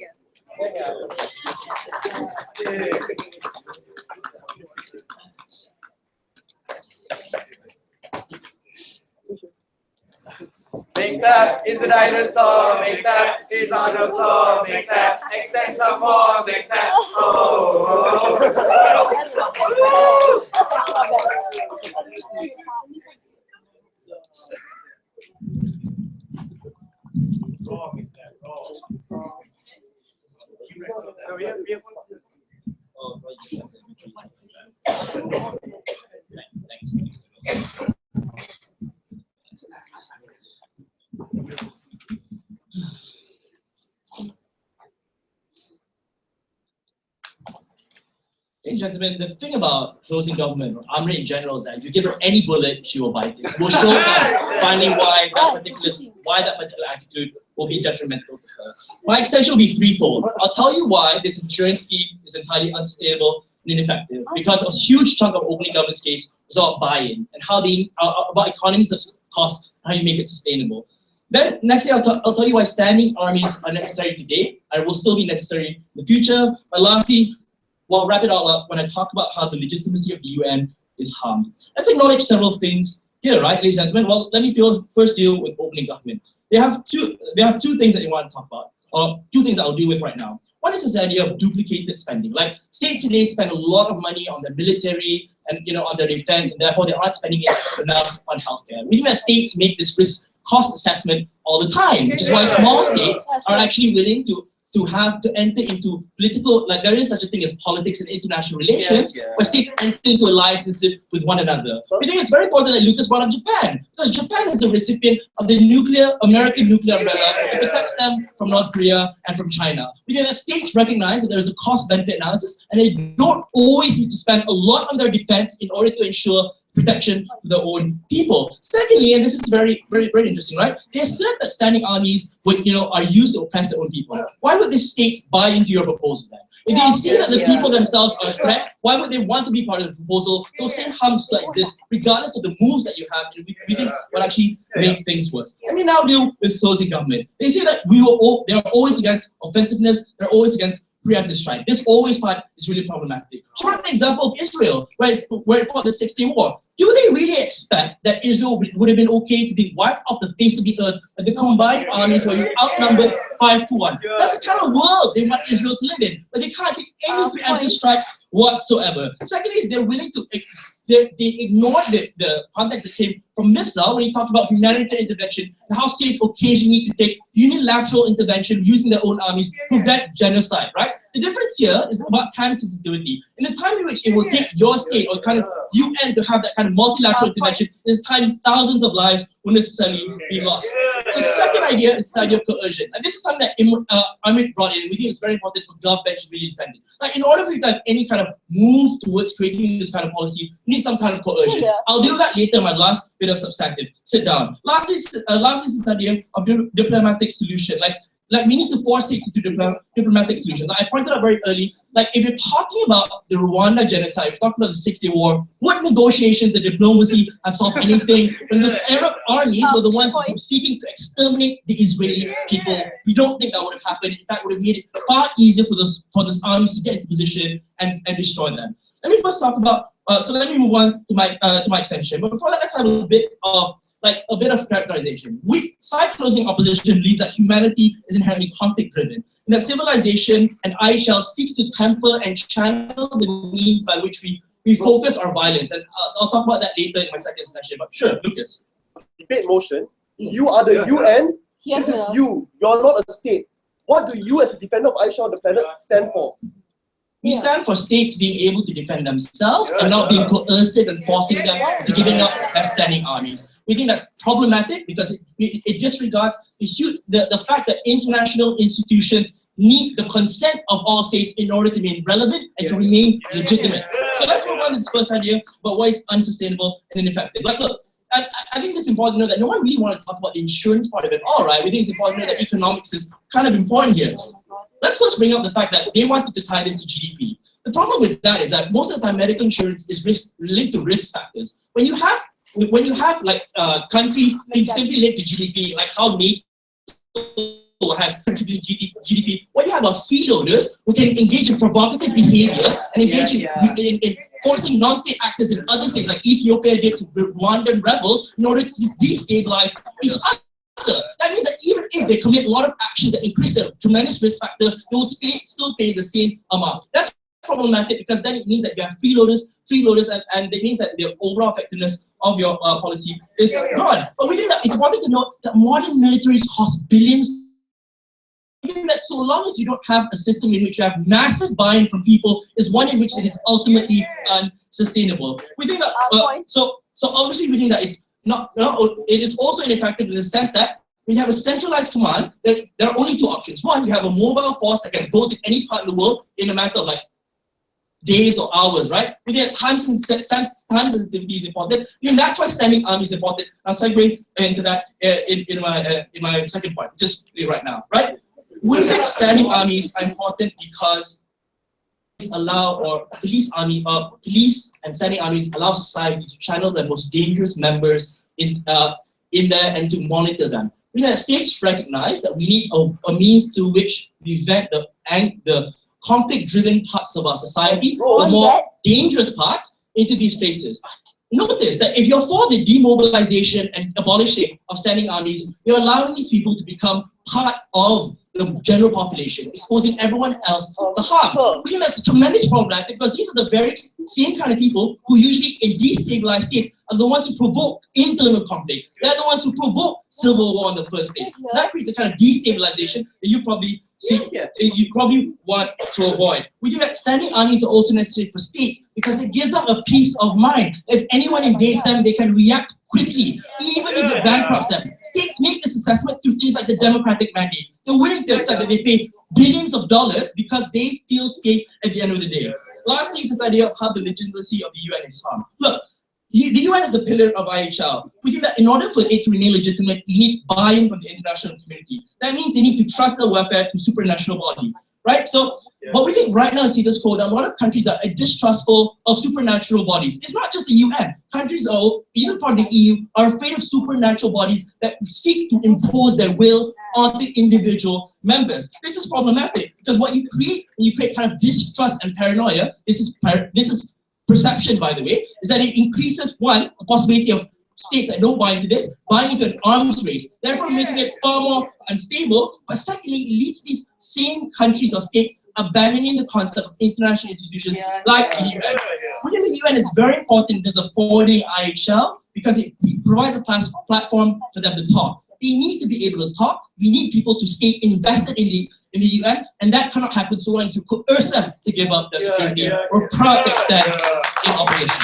Make that is a dinosaur, make that is on the floor, make that extend some more, make that Oh, right, thanks. Ladies and gentlemen, the thing about closing government or army in general is that if you give her any bullet, she will bite it. We'll show her finally why that particular attitude will be detrimental to her. My extension will be threefold. I'll tell you why this insurance scheme is entirely unsustainable and ineffective, because a huge chunk of opening government's case was about buy-in and how they about economies of cost and how you make it sustainable. Then next thing I'll tell you why standing armies are necessary today and will still be necessary in the future. But lastly, well, wrap it all up when I talk about how the legitimacy of the UN is harmed. Let's acknowledge several things here, right, ladies and gentlemen? Well, let me first deal with opening government. They have two things that they want to talk about, or two things I'll deal with right now. One is this idea of duplicated spending. Like states today spend a lot of money on their military and on their defense, and therefore they aren't spending enough on healthcare. We think that states make this risk cost assessment all the time, which is why small states are actually willing to enter into political, like there is such a thing as politics and international relations, where states enter into alliances with one another. I think it's very important that Lucas brought up Japan, because Japan is the recipient of the American nuclear umbrella that protects them from North Korea and from China. Because the states recognize that there is a cost-benefit analysis, and they don't always need to spend a lot on their defense in order to ensure protection to their own people. Secondly, and this is very, very, very interesting, right? They assert that standing armies are used to oppress their own people. Why would the states buy into your proposal then? If they see that the people themselves are a threat, why would they want to be part of the proposal? Those same harms still exist, regardless of the moves that you have, and we think will actually make things worse. Let me now deal with closing government. They say that they're always against offensiveness, they're always against preemptive strike. This always part is really problematic. She brought the example of Israel, where it fought the 6-day war. Do they really expect that Israel would have been okay to be wiped off the face of the earth with the combined armies where you outnumbered 5-1? That's the kind of world they want Israel to live in, but they can't take any preemptive strikes whatsoever. Secondly, is they're willing to they ignored the context that came from MIFSA when he talked about humanitarian intervention and how states occasionally need to take unilateral intervention using their own armies to prevent genocide, right? The difference here is about time sensitivity. In the time in which it will take your state or kind of UN to have that kind of multilateral intervention, this time thousands of lives will necessarily be lost. So the second idea is the idea of coercion. And this is something that Amit brought in, and we think it's very important for government to really defend it. Like in order for you to have any kind of move towards creating this kind of policy, you need some kind of coercion. I'll do that later in my last bit of substantive. Sit down. Lastly is this idea of diplomatic solution. Like we need to force states into diplomatic solutions. Like I pointed out very early, like if you're talking about the Rwanda genocide, if you're talking about the 6-day war, what negotiations and diplomacy have solved anything when those Arab armies were the ones who were seeking to exterminate the Israeli people? We don't think that would have happened. In fact, it would have made it far easier for those armies to get into position and destroy them. Let me first talk about, so let me move on to my extension. But before that, let's have a bit of characterization. Side closing opposition believes that humanity is inherently conflict driven, and that civilization and I shall seeks to temper and channel the means by which we focus our violence. And I'll talk about that later in my second session. But sure, Lucas. Debate motion. You are the UN. This is you. You're not a state. What do you, as a defender of Aisha on the planet, stand for? We stand for states being able to defend themselves and not being coercive and forcing them to giving up their standing armies. We think that's problematic because it disregards the fact that international institutions need the consent of all states in order to remain relevant and to remain legitimate. So let's move on to this first idea about why it's unsustainable and ineffective. Like, look, I think it's important to know that no one really wants to talk about the insurance part of it. All right, we think it's important to know that economics is kind of important here. Let's first bring up the fact that they wanted to tie this to GDP. The problem with that is that most of the time medical insurance is linked to risk factors. When you have like countries being simply linked to GDP, like how NATO has contributed GDP, what you have are freeloaders who can engage in provocative behavior and engage in forcing non-state actors in other states like Ethiopia did to Rwandan rebels in order to destabilize each other. That means that even if they commit a lot of actions that increase the tremendous risk factor, they will still pay the same amount. That's problematic because then it means that you have freeloaders, and it means that the overall effectiveness of your policy is gone. But we think that it's important to note that modern militaries cost billions We think that so long as you don't have a system in which you have massive buy-in from people, is one in which it is ultimately unsustainable. We think that so obviously we think that it's not it is also ineffective in the sense that when you have a centralized command, there are only two options. One, you have a mobile force that can go to any part of the world in a matter of like days or hours, right? We think that time sensitivity is important. And that's why standing army is important. I'll segue into that in my second point, just right now, right? We think standing armies are important because allow or police and standing armies allow society to channel their most dangerous members in there and to monitor them. We have states recognize that we need a means through which we vet the conflict-driven parts of our society, the more dangerous parts, into these places. Notice that if you're for the demobilization and abolishing of standing armies, you're allowing these people to become part of the general population, exposing everyone else to harm. We think that's tremendous problematic because these are the very same kind of people who usually in destabilized states are the ones who provoke internal conflict. They're the ones who provoke civil war in the first place. So that creates a kind of destabilization that you probably want to avoid. We think that standing armies are also necessary for states because it gives them a peace of mind. If anyone invades them, they can react quickly, even if it bankrupts them. States make this assessment through things like the democratic mandate. They're willing to accept that they pay billions of dollars because they feel safe at the end of the day. Lastly, is this idea of how the legitimacy of the UN is harmed. Look, the UN is a pillar of IHL. We think that in order for it to remain legitimate, you need buy-in from the international community. That means they need to trust their welfare to supranational body, right? So what we think right now is status quo, that a lot of countries are distrustful of supernatural bodies. It's not just the UN. Countries, even part of the EU, are afraid of supernatural bodies that seek to impose their will on the individual members. This is problematic because what you create, when you create kind of distrust and paranoia, this is perception, by the way, is that it increases, one, the possibility of states that don't buy into this, buying into an arms race, therefore making it far more unstable. But secondly, it leads to these same countries or states abandoning the concept of international institutions like the UN. Within the UN is very important in terms of forwarding IHL because it provides a platform for them to talk. They need to be able to talk. We need people to stay invested in the UN, and that cannot happen so long as you coerce them to give up their security or proud to extend in operation.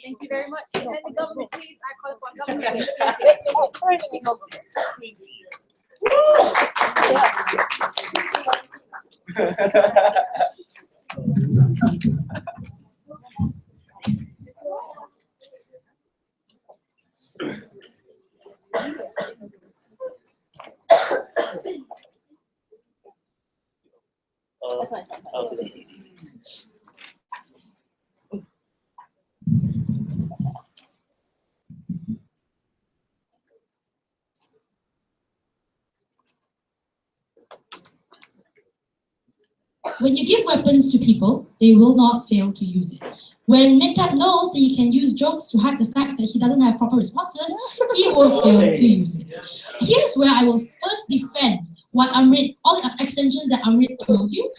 Thank you very much. And the government, please, I call upon government. When you give weapons to people, they will not fail to use it. When MIDP knows that he can use jokes to hide the fact that he doesn't have proper responses, he won't fail to use it. Here's where I will first defend what Amrit, all the extensions that Amrit told you,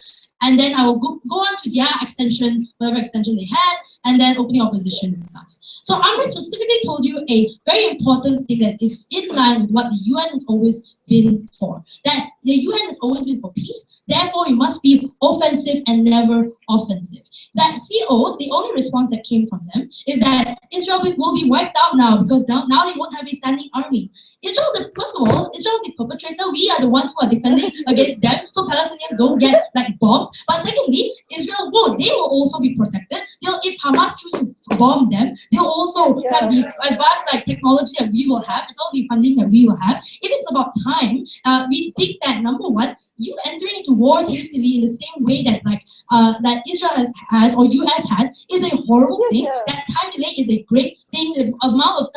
and then I will go on to their extension, whatever extension they had, and then opening opposition itself. So Amrit specifically told you a very important thing that is in line with what the UN has always been for. That the UN has always been for peace, therefore it must be offensive and never offensive. That CO, the only response that came from them is that Israel will be wiped out now because now they won't have a standing army. Israel is, first of all, Israel is the perpetrator. We are the ones who are defending against them, so Palestinians don't get like bombed. But secondly, Israel won't. They will also be protected. If Hamas choose to bomb them, they'll also have the advanced like technology that we will have, as well as the funding that we will have. If it's about time, we think that number one, you entering into wars hastily in the same way that that Israel has or US has is a horrible thing. That time delay is a great thing. The amount of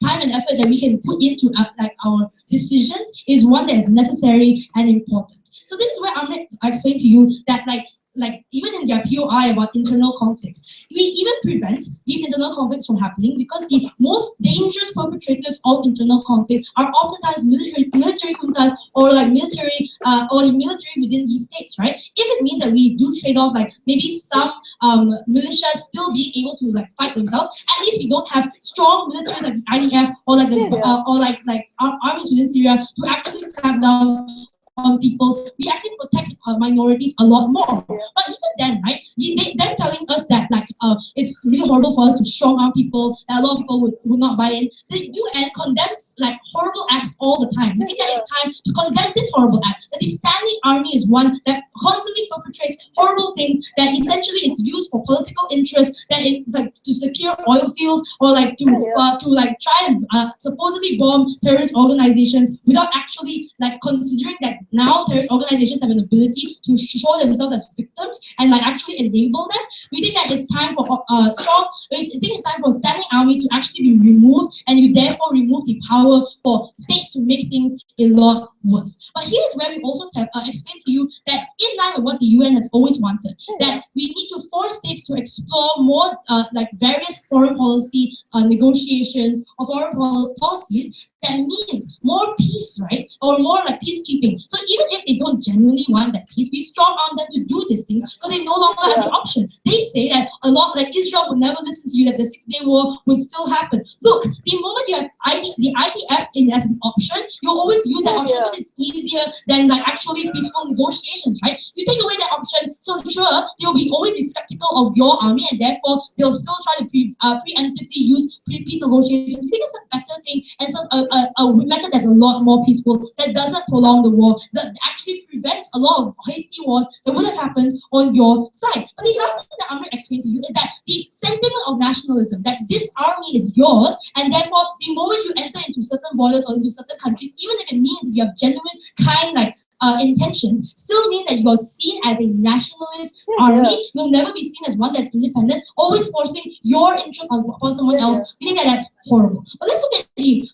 time and effort that we can put into our decisions is one that is necessary and important. So this is where I'm going to explain to you that even in their POI about internal conflicts, we even prevent these internal conflicts from happening because the most dangerous perpetrators of internal conflict are oftentimes military juntas or the military within these states, right? If it means that we do trade off maybe some militias still being able to like fight themselves. At least we don't have strong militaries like the IDF or like the or like armies within Syria to actually clamp down on people. We actually protect minorities a lot more. But even then, right, they're telling us that like it's really horrible for us to strong arm people, that a lot of people would not buy in. The UN condemns like horrible acts all the time. I think that it's time to condemn this horrible act. That the standing army is one that constantly perpetrates horrible things, that essentially is used for political interests, that it like to secure oil fields or like to like try and supposedly bomb terrorist organizations without actually like considering that now terrorist organizations have an ability to show themselves as victims and like actually enable them. We think that it's time for standing armies to actually be removed, and you therefore remove the power for states to make things a lot worse. But here's where we also explain to you that in line with what the UN has always wanted, that we need to force states to explore more like various foreign policy negotiations or foreign policies that means more peace, right? Or more like peacekeeping. So even if they don't genuinely want that peace, we strong arm them to do these things because they no longer have the option. They say that a lot, like Israel would never listen to you, that the 6-day war will still happen. Look, the moment you have the IDF in as an option, you always use that option because it's easier than like actually peaceful negotiations, right? You take away that option, so sure, they'll always be skeptical of your army, and therefore they'll still try to preemptively use peace negotiations. We think it's a better thing, and so a method that's a lot more peaceful, that doesn't prolong the war, that actually prevents a lot of hasty wars that would have happened on your side. But the last thing that I'm going to explain to you is that the sentiment of nationalism, that this army is yours, and therefore the moment you enter into certain borders or into certain countries, even if it means that you have genuine kind like intentions, still means that you're seen as a nationalist army. You'll never be seen as one that's independent, always forcing your interest upon someone else. We think that that's horrible. But let's look at the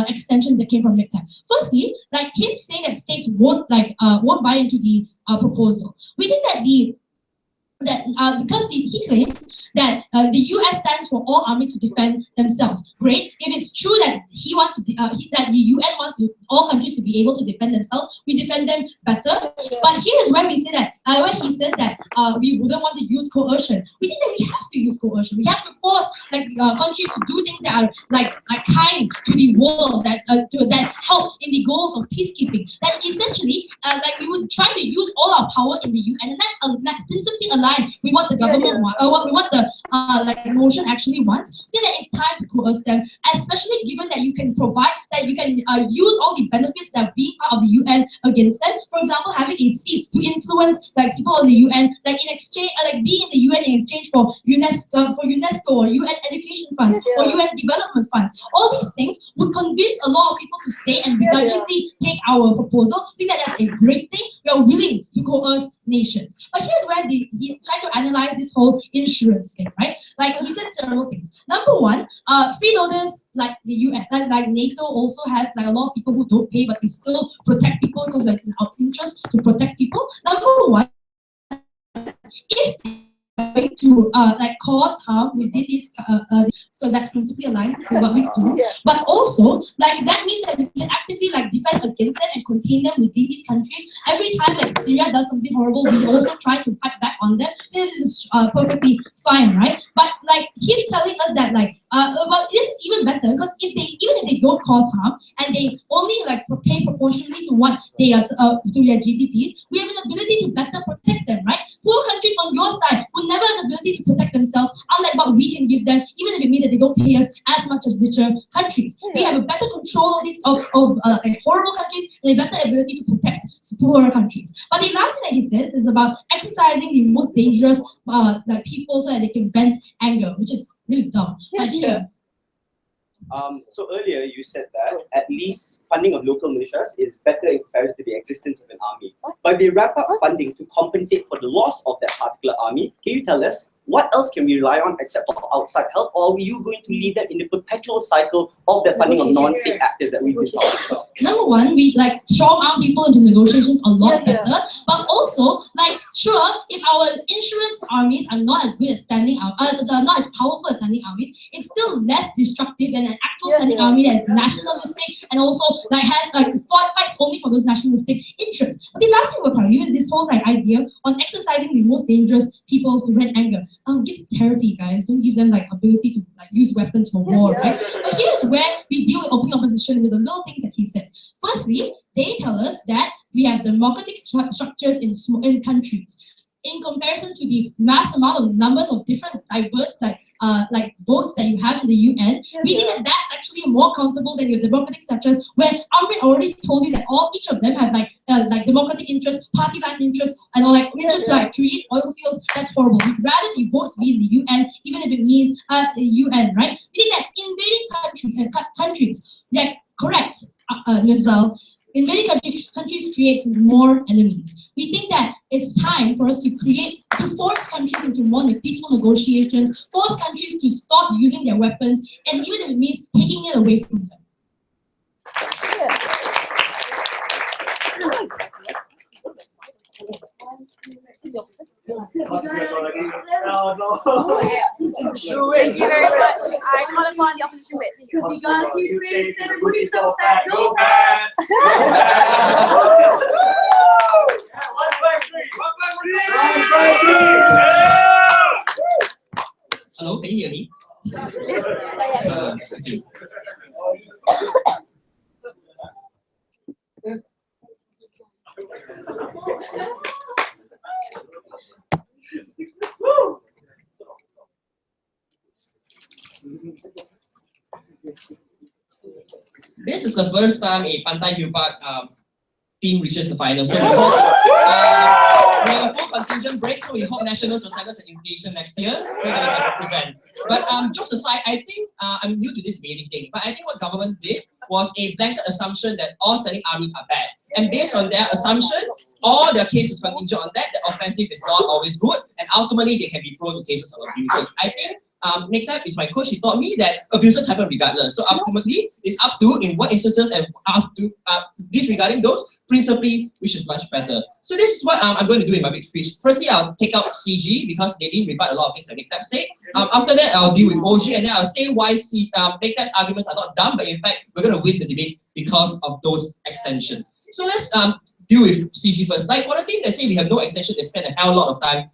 extensions that came from MIDP. Firstly, like him saying that states won't buy into the proposal. We think that because he claims that the US stands for all armies to defend themselves. Great. If it's true that he wants to, that the UN wants all countries to be able to defend themselves, we defend them better. But here's where we say that, where he says that we wouldn't want to use coercion. We think that we have to use coercion. We have to force like countries to do things that are like kind to the world, that that help in the goals of peacekeeping. That essentially, like we would try to use all our power in the UN, and that's principally aligned with what the government wants, or what the like motion actually wants. Then it's time to coerce them, especially given that you can provide, that you can use all the benefits that are being part of the UN against them. For example, having a seat to influence like people in the UN, like in exchange, like being in the UN in exchange for UNESCO or UN education funds or UN development funds. All these things would convince a lot of people to stay and begrudgingly take our proposal. I think that that's a great thing. We are willing to coerce nations. But here's where he tried to analyze this whole insurance thing, right? Like he said several things. Number one, freeloaders like the UN, like NATO also has like a lot of people who don't pay, but they still protect people because it's in our interest to protect people. Number one, if they're going to like cause harm within this, because that's principally aligned with what we do. But also, like that means that we can actively like defend against them and contain them within these countries. Every time like Syria does something horrible, we also try to fight back on them. This is perfectly fine, right? But like him telling us that like well, this is even better because even if they don't cause harm and they only like pay proportionally to what they are to their GDPs, we have an ability to better protect them, right? Poor countries on your side will never have the ability to protect themselves, unlike what we can give them, even if it means that they don't pay us as much as richer countries. We have a better control of these like horrible countries and a better ability to protect poorer countries. But the last thing that he says is about exercising the most dangerous like people so that they can vent anger, which is really dumb. So earlier you said that at least funding of local militias is better in comparison to the existence of an army. But they wrap up funding to compensate for the loss of that particular army. Can you tell us what else can we rely on except for outside help? Or are you going to leave them in the perpetual cycle of the funding of non-state actors that we've been talking about? Number one, we like strong arm people into negotiations a lot better. But also, like, sure, if our insurance armies are not as good at standing out, are not as powerful as standing armies, it's still less destructive than an actual standing army that is nationalistic and also like has like fights only for those nationalistic interests. But the last thing we'll tell you is this whole like idea on exercising the most dangerous people to rent anger. Give therapy, guys. Don't give them like ability to like use weapons for war, right? But here's where we deal with open opposition with the little things that he says. Firstly, they tell us that we have democratic structures in countries. In comparison to the mass amount of numbers of different diverse like votes that you have in the UN, we think that that's actually more countable than your democratic structures, where Amrit already told you that each of them have like democratic interests, party line interests, and all like interests to like create oil fields. That's horrible. We'd rather the votes be in the UN, even if it means the UN, right? We think that invading countries, yeah, correct, Ms. Zal. Invading countries creates more enemies. We think that it's time for us to force countries into more peaceful negotiations, force countries to stop using their weapons, and even if it means taking it away from them. Thank you very much. I call upon the opposition whip. Because you gotta keep it, and we so fat, go back. Hello, can you hear me? Thank you. This is the first time a Pantai Hillpark team reaches the final. So we hope we have a full contingent break, so we hope nationals will send us an invitation next year so that we can represent. But jokes aside, I think I'm new to this debating thing, but I think what government did was a blanket assumption that all standing armies are bad. And based on their assumption, all their cases contingent on that, the offensive is not always good, and ultimately they can be prone to cases of abuses. I think MIDP is my coach. He taught me that abuses happen regardless. So ultimately, it's up to in what instances and up to disregarding those, principally, which is much better. So this is what I'm going to do in my big speech. Firstly, I'll take out CG because they didn't rebut a lot of things that MIDP say. After that, I'll deal with OG, and then I'll say why MIDP's arguments are not dumb, but in fact, we're going to win the debate because of those extensions. So let's deal with CG first. Like for the team that say we have no extension, they spend a hell lot of time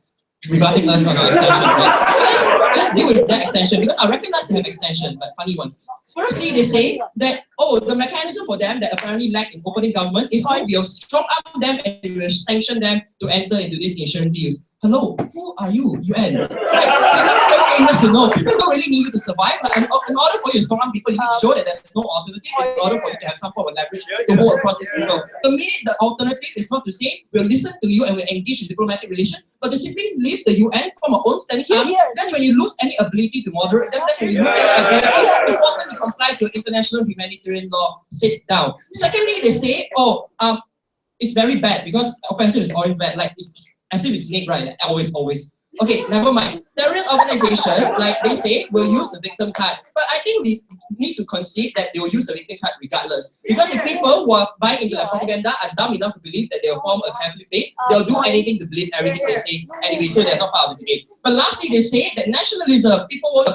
rebutting us on our extension, right? So let's just deal with that extension because I recognize they have extension, but funny ones. Firstly, they say that, oh, the mechanism for them that apparently lack in opening government is how we'll strong arm them and we'll sanction them to enter into these insurance deals. Hello, who are you, UN? Like, you're not very famous to know. People don't really need you to survive. Like, in order for you to strong arm people, you need to show that there's no alternative in order for you to have some form of leverage to go across these people. The minute the alternative is not to say, we'll listen to you and we'll engage in diplomatic relations, but to simply leave the UN from our own standing army, that's when you lose any ability to moderate them, that's when you lose any ability to force them to comply to international humanitarian law. Sit down. Secondly, they say, oh, it's very bad because offensive is always bad. Like, it's as if it's snake, right? Always. Okay, never mind. Terrorist organization, like they say, will use the victim card. But I think we need to concede that they will use the victim card regardless. Because if people who are buying into their propaganda are dumb enough to believe that they'll form a Catholic faith, they'll do anything to believe everything they say anyway, so they're not part of the debate. But lastly, they say that nationalism, people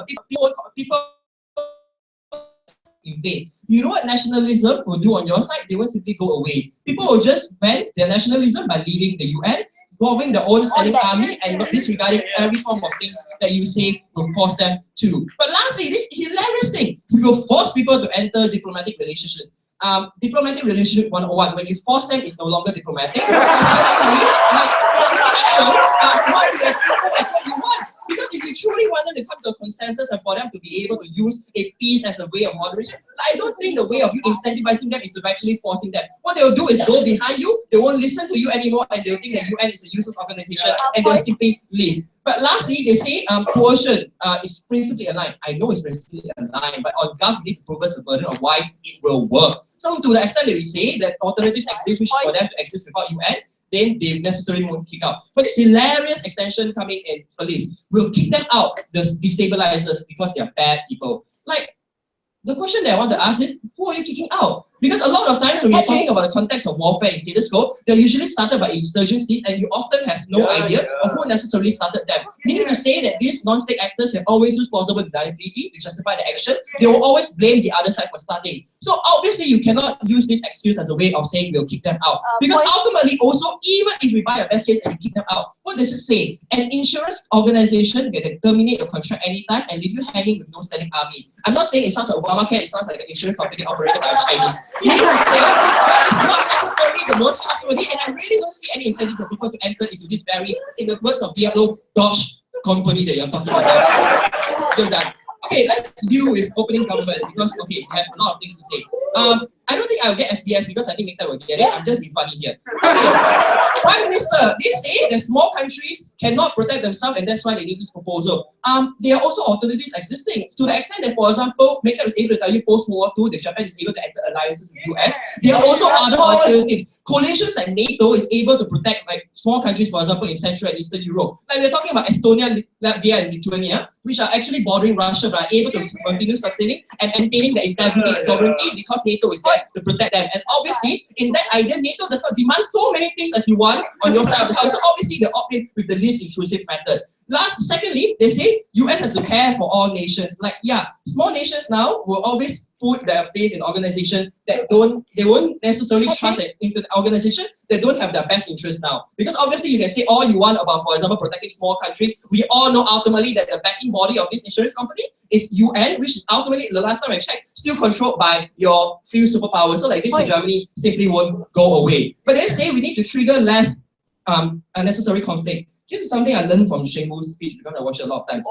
invade. You know what nationalism will do on your side? They will simply go away. People will just ban their nationalism by leaving the UN, forming their own standing army, and not disregarding every form of things that you say will force them to. But lastly, this hilarious thing, we will force people to enter diplomatic relationship. Diplomatic relationship 101, when you force them, it's no longer diplomatic. What you want. Because if you truly want them to come to a consensus and for them to be able to use a peace as a way of moderation, I don't think the way of you incentivizing them is to actually forcing them. What they'll do is go behind you, they won't listen to you anymore, and they'll think that UN is a useless organization, and they'll simply leave. But lastly, they say coercion is principally aligned. I know it's principally aligned, but on Gov, you need to prove us the burden of why it will work. So to the extent that we say that alternatives exist, which is for them to exist without UN, then they necessarily won't kick out. But this hilarious extension coming in Felice will kick them out, the destabilizers, because they are bad people. Like, the question that I want to ask is, who are you kicking out? Because a lot of times when we're talking about the context of warfare and status quo, they're usually started by insurgencies, and you often have no idea of who necessarily started them. Meaning to say that these non-state actors can always use plausible deniability to justify the action. They will always blame the other side for starting. So obviously you cannot use this excuse as a way of saying we'll kick them out. Because ultimately also, even if we buy a best case and we kick them out, what does it say? An insurance organization can terminate your contract anytime and leave you hanging with no standing army. I'm not saying it sounds like Obamacare, it sounds like an insurance company operated by a Chinese. That is not necessarily the most trustworthy, and I really don't see any incentive for people to enter into this very, in the words of Diablo, Dodge company that you're talking about. You're done. Okay, let's deal with opening government because, okay, we have a lot of things to say. I don't think I'll get FBS because I think Victor will get it. I'm just being funny here. Okay. Prime Minister, they say that small countries cannot protect themselves and that's why they need this proposal. There are also alternatives existing to the extent that, for example, Victor is able to tell you post-World War II, that Japan is able to enter alliances with the US. There are also other alternatives. Coalitions like NATO is able to protect like small countries, for example, in Central and Eastern Europe. Like we're talking about Estonia, Latvia, and Lithuania, which are actually bordering Russia but are able to continue sustaining and maintaining their integrity and sovereignty because NATO is there to protect them. And obviously, in that idea, NATO does not demand so many things as you want on your side of the house. So obviously, they opt in with the least intrusive method. Secondly, they say UN has to care for all nations. Like, yeah, small nations now will always put their faith in organizations that they won't necessarily trust it into the organization that don't have their best interest now. Because obviously you can say all you want about, for example, protecting small countries. We all know ultimately that the backing body of this insurance company is UN, which is ultimately, the last time I checked, still controlled by your few superpowers. So like this in Germany simply won't go away. But they say we need to trigger less unnecessary conflict. This is something I learned from Sheng Wu's speech because I watch it a lot of times.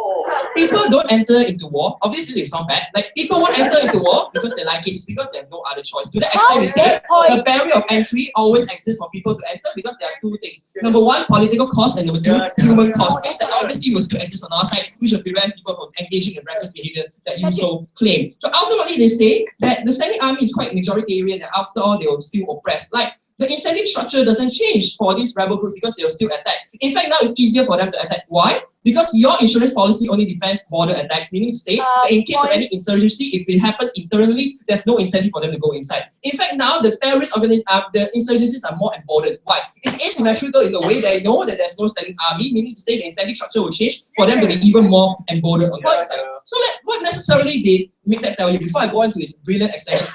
People don't enter into war. Obviously, it's not bad. Like, people won't enter into war because they like it. It's because they have no other choice. To that extent, we say the barrier of entry always exists for people to enter because there are two things. Number one, political cost, and number two, human cost. Things that obviously will still exist on our side, which will prevent people from engaging in reckless behavior that you so claim. So ultimately, they say that the standing army is quite majoritarian and after all, they will still oppress. Like, the incentive structure doesn't change for these rebel groups because they will still attack. In fact, now it's easier for them to attack. Why? Because your insurance policy only defends border attacks, meaning to say that in case of any insurgency, if it happens internally, there's no incentive for them to go inside. In fact, now the terrorist the insurgencies are more emboldened. Why? It's asymmetrical in the way they know that there's no standing army, meaning to say the incentive structure will change for them to be even more emboldened on the other side. So what necessarily did make that tell you before I go on to his brilliant extension?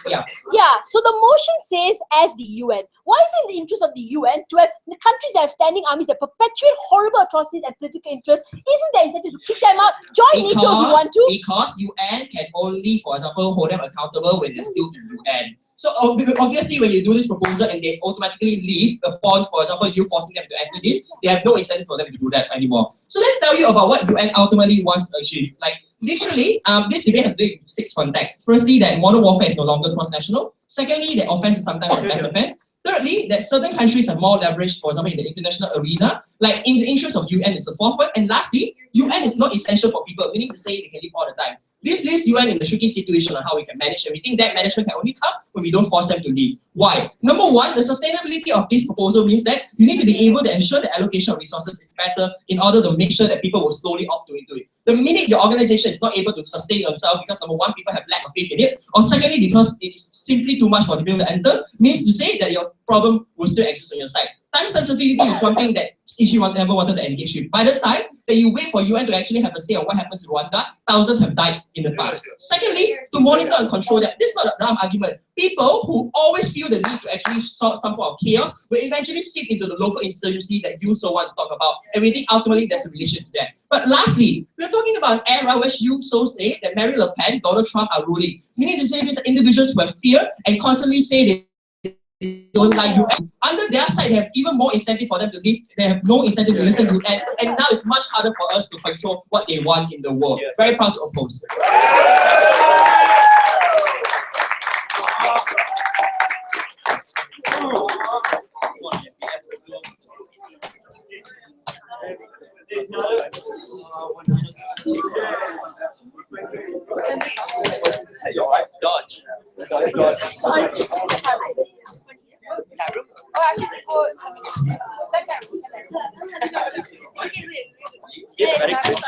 Yeah, so the motion says as the UN. Why is it in the interest of the UN to have the countries that have standing armies that perpetuate horrible atrocities and political interests? Isn't there incentive to kick them out? Join NATO if you want to. Because UN can only, for example, hold them accountable when they're still in UN. So obviously, when you do this proposal and they automatically leave upon, for example, you forcing them to enter this, they have no incentive for them to do that anymore. So let's tell you about what UN ultimately wants to achieve. Like, literally, this debate has been 6 contexts. Firstly, that modern warfare is no longer cross-national. Secondly, that offense is sometimes the best defense. Thirdly, that certain countries have more leverage, for example, in the international arena, like in the interest of UN is the fourth one. And lastly, UN is not essential for people, meaning to say they can live all the time. This leaves UN in the tricky situation on how we can manage everything. That management can only come when we don't force them to leave. Why? Number one, the sustainability of this proposal means that you need to be able to ensure the allocation of resources is better in order to make sure that people will slowly opt into it. The minute your organization is not able to sustain themselves because number one, people have lack of faith in it, or secondly, because it is simply too much for people to enter, means to say that your problem will still exist on your side. Time sensitivity is something that CG never wanted to engage with. By the time that you wait for UN to actually have a say on what happens in Rwanda, thousands have died in the past. Secondly, to monitor and control that. This is not a dumb argument. People who always feel the need to actually solve some form of chaos will eventually seep into the local insurgency that you so want to talk about. And we think ultimately there's a relation to that. But lastly, we're talking about an era where you so say that Mary Le Pen, Donald Trump are ruling. Meaning to say these are individuals who have fear and constantly say they don't like UN. Under their side, they have even more incentive for them to leave. They have no incentive to listen to UN. And now it's much harder for us to control what they want in the world. Very proud to oppose. You're right, dodge. Oh, actually, give a very quick